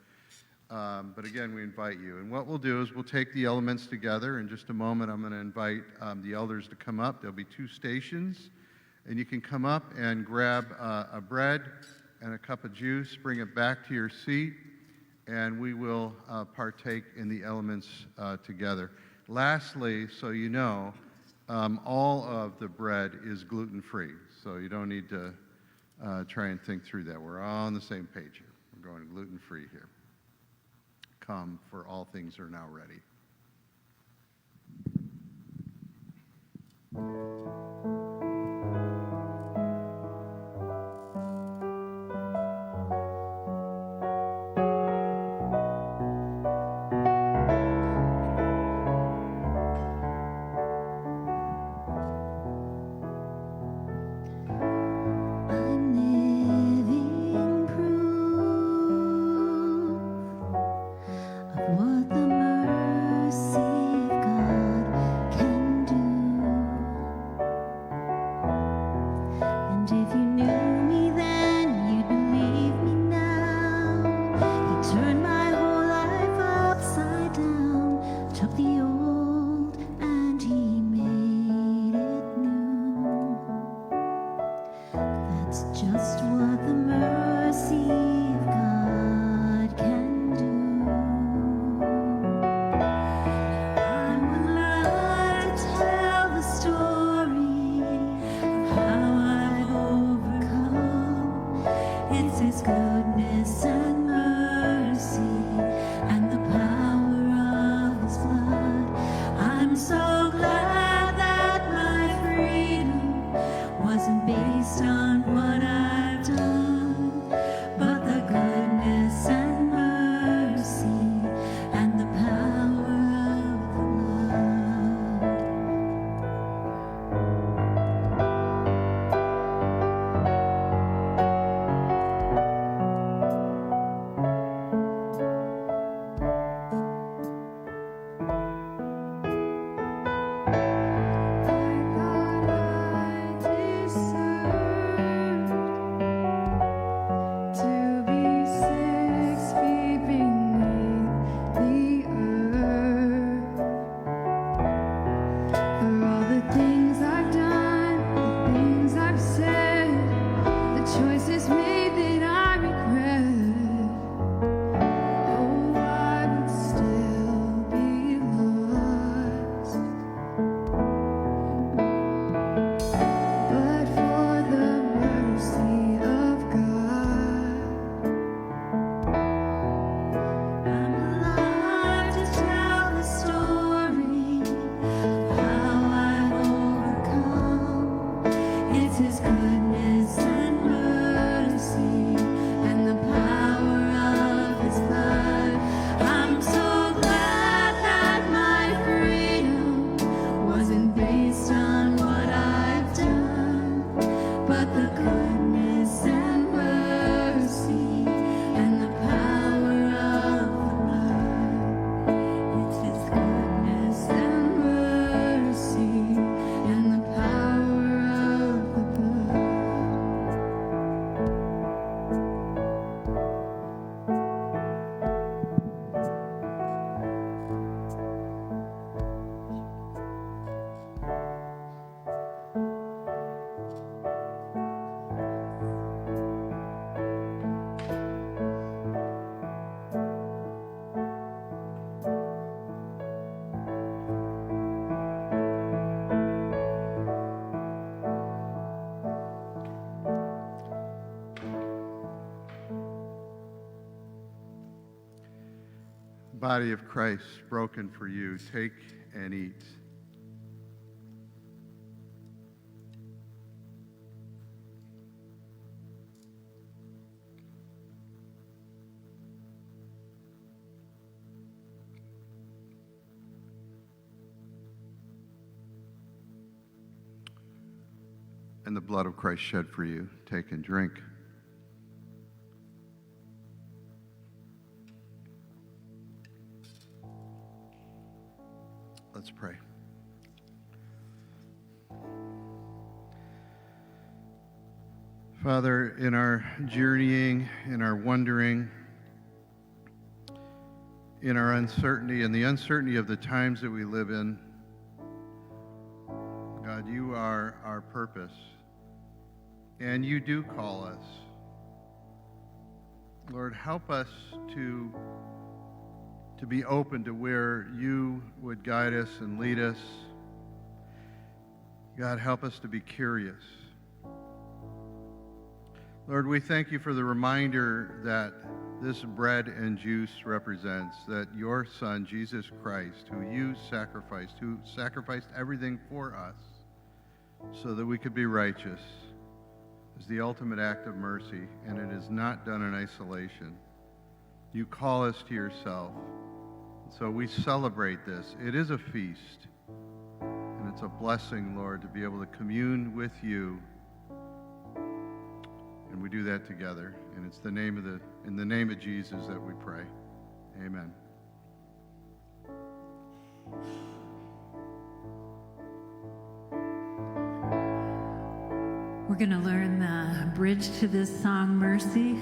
But again, we invite you. And what we'll do is we'll take the elements together. In just a moment, I'm going to invite the elders to come up. There'll be 2 stations. And you can come up and grab a bread and a cup of juice, bring it back to your seat, and we will partake in the elements together. Lastly, so you know, all of the bread is gluten-free, so you don't need to try and think through that. We're all on the same page here. We're going gluten-free here. Come, for all things are now ready. I'm living proof of what the mercy of God can do. And if you knew me then, you'd believe me now. He turned my whole life upside down, took the old and he made it new. That's just what the mercy of God can do. I would love to tell the story of how I've overcome. It's His goodness and mercy and the power of His blood. I'm so glad that my freedom wasn't based on what I've done, but the goodness and mercy and the power of the blood. I thought I deserved to be 6 feet beneath the earth. For all the things I've done, the things I've said, the choices made that I regret. Oh, I would still be lost, but for the mercy of God, I'm alive to tell the story of how I've overcome. It's His goodness and mercy and the power of His blood. I'm so glad that my freedom wasn't based on what I've done, but the goodness and mercy and the power of the blood. It's His goodness and mercy and the power of the blood. Body of Christ broken for you. Take and eat. And the blood of Christ shed for you. Take and drink. Let's pray. Father, in our journeying, in our wondering, in our uncertainty and the uncertainty of the times that we live in. God, you are our purpose, and you do call us. Lord, help us to be open to where you would guide us and lead us. God, help us to be curious. Lord, we thank you for the reminder that this bread and juice represents, that your Son, Jesus Christ, who sacrificed everything for us so that we could be righteous, is the ultimate act of mercy, and it is not done in isolation. You call us to yourself. So we celebrate this. It is a feast, and it's a blessing, Lord, to be able to commune with you. And we do that together. And it's in the name of Jesus that we pray. Amen. We're going to learn the bridge to this song, Mercy.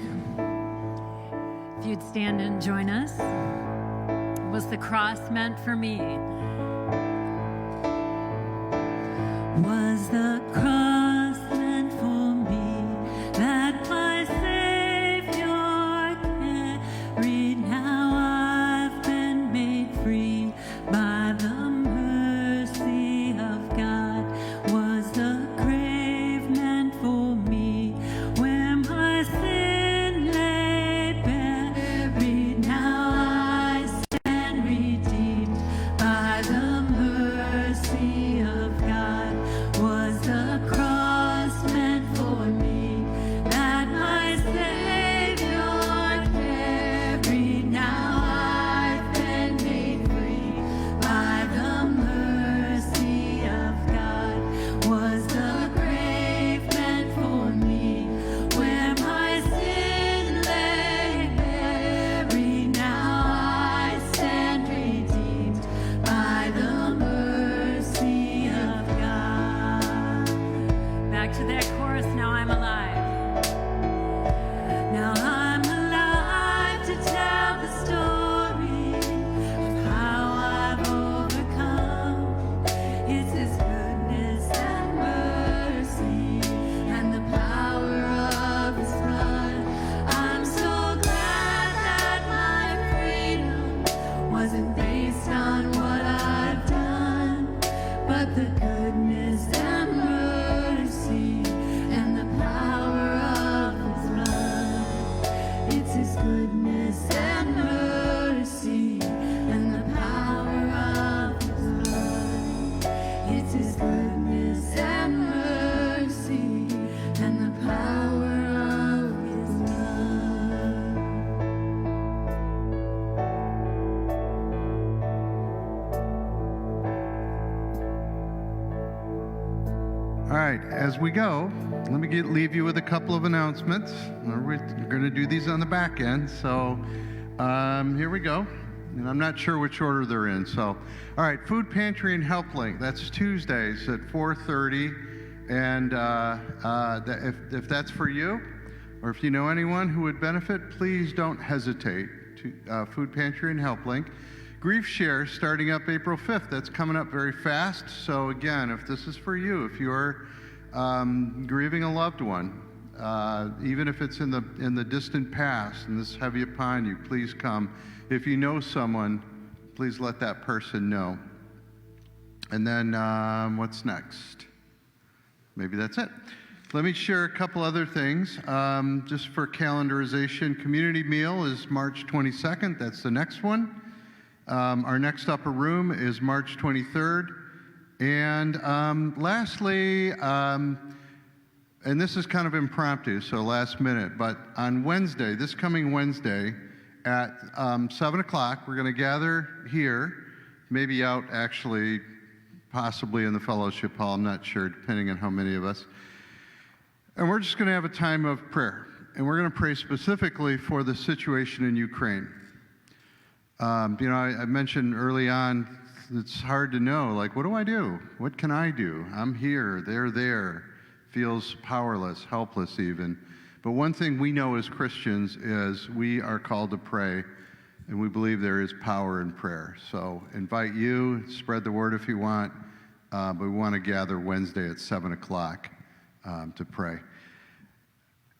If you'd stand and join us. Was the cross meant for me? Was the cross meant for me that my Savior carried? Now I've been made free by the mercy of God. Was the grave meant for me where my sin lay buried? Now I stand redeemed by the mercy of God. Was the cross meant for me that my Savior carried? Now I've been made free by the mercy of God. Was the grave meant for me where my sin lay buried? Now I stand redeemed by the mercy of God. Back to that chorus, now I'm alive. Now I'm alive to tell the story of how I've overcome. It's His goodness and mercy and the power of His blood. I'm so glad that my freedom wasn't based on what I've done, but the goodness and mercy and the power of His blood. It's His goodness and mercy and the power of His blood. It's His goodness and mercy and the power of His blood. All right, as we go, let me leave you with a couple of announcements. We're going to do these on the back end, so here we go. And I'm not sure which order they're in. So, all right, Food Pantry and Help Link. That's Tuesdays at 4:30. And if that's for you, or if you know anyone who would benefit, please don't hesitate. Food Pantry and Help Link. Grief Share starting up April 5th. That's coming up very fast. So again, if this is for you, if you're grieving a loved one, even if it's in the distant past and this is heavy upon you, please come. If you know someone, please let that person know. And then what's next? Maybe that's it. Let me share a couple other things. Just for calendarization, Community Meal is March 22nd. That's the next one. Our next upper room is March 23rd. And lastly, and this is kind of impromptu, so last minute, but on Wednesday, this coming Wednesday at 7 o'clock, we're going to gather here, maybe out actually, possibly in the fellowship hall, I'm not sure, depending on how many of us. And we're just going to have a time of prayer. And we're going to pray specifically for the situation in Ukraine. I mentioned early on, it's hard to know, like, what do I do? What can I do? I'm here, they're there. Feels powerless, helpless even. But one thing we know as Christians is we are called to pray. and we believe there is power in prayer. So invite you, spread the word if you want, but we want to gather Wednesday at 7 o'clock to pray.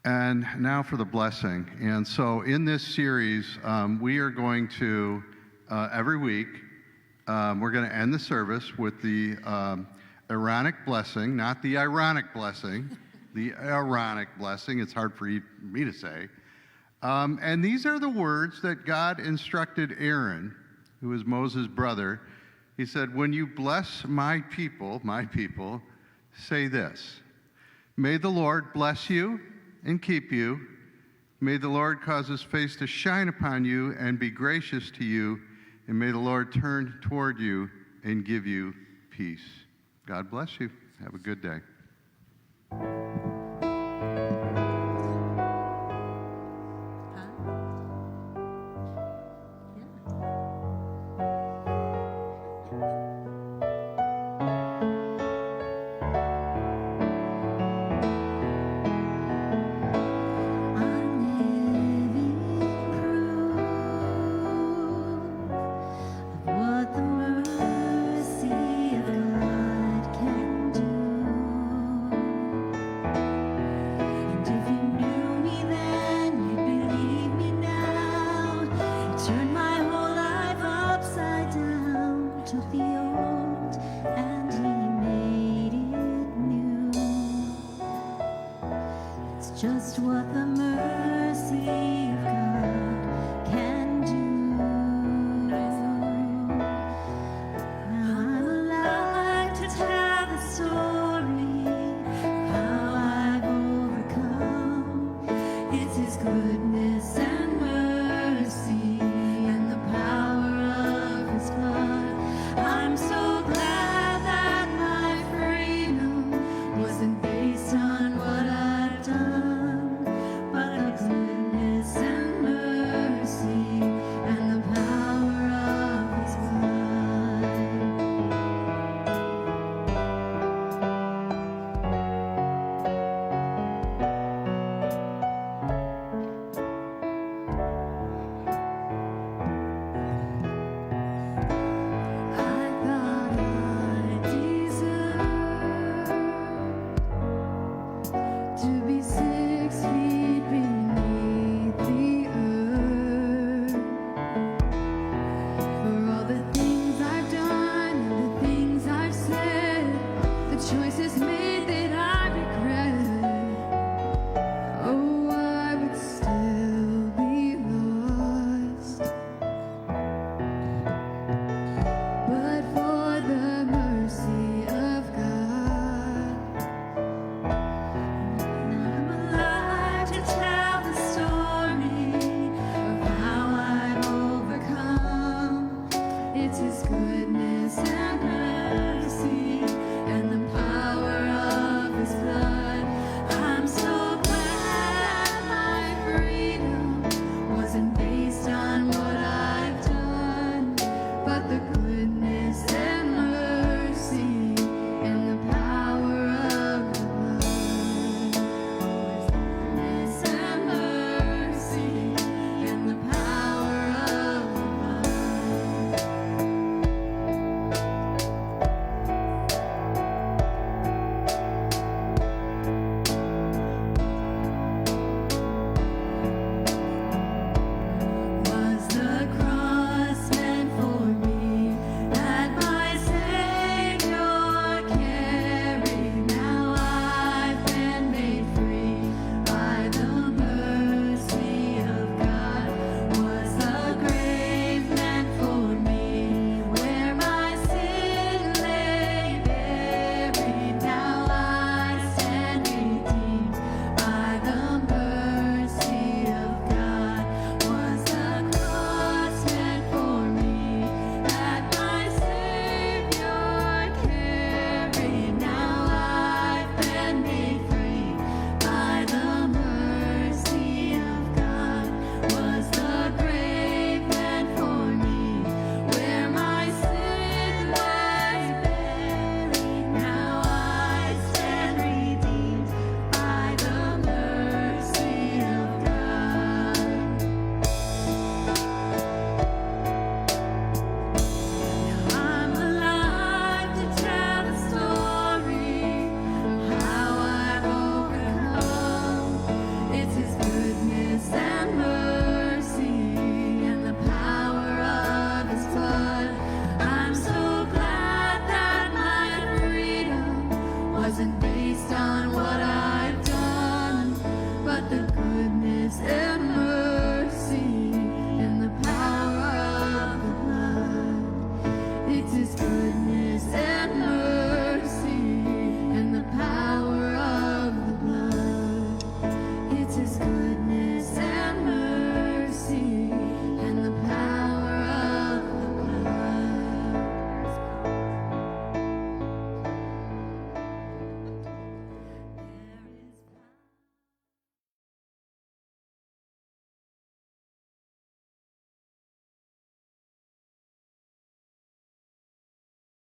And now for the blessing. And so in this series, we are going to, every week, we're going to end the service with the Aaronic blessing, not the ironic blessing, the Aaronic blessing. It's hard for me to say. And these are the words that God instructed Aaron, who is Moses' brother. He said, when you bless my people, say this: may the Lord bless you and keep you. May the Lord cause his face to shine upon you and be gracious to you. And may the Lord turn toward you and give you peace. God bless you. Have a good day. I'm living proof of what the mercy of God can do. And if you knew me then, you'd believe me now. He turned my whole life upside down, took the old and he made it new. It's just what the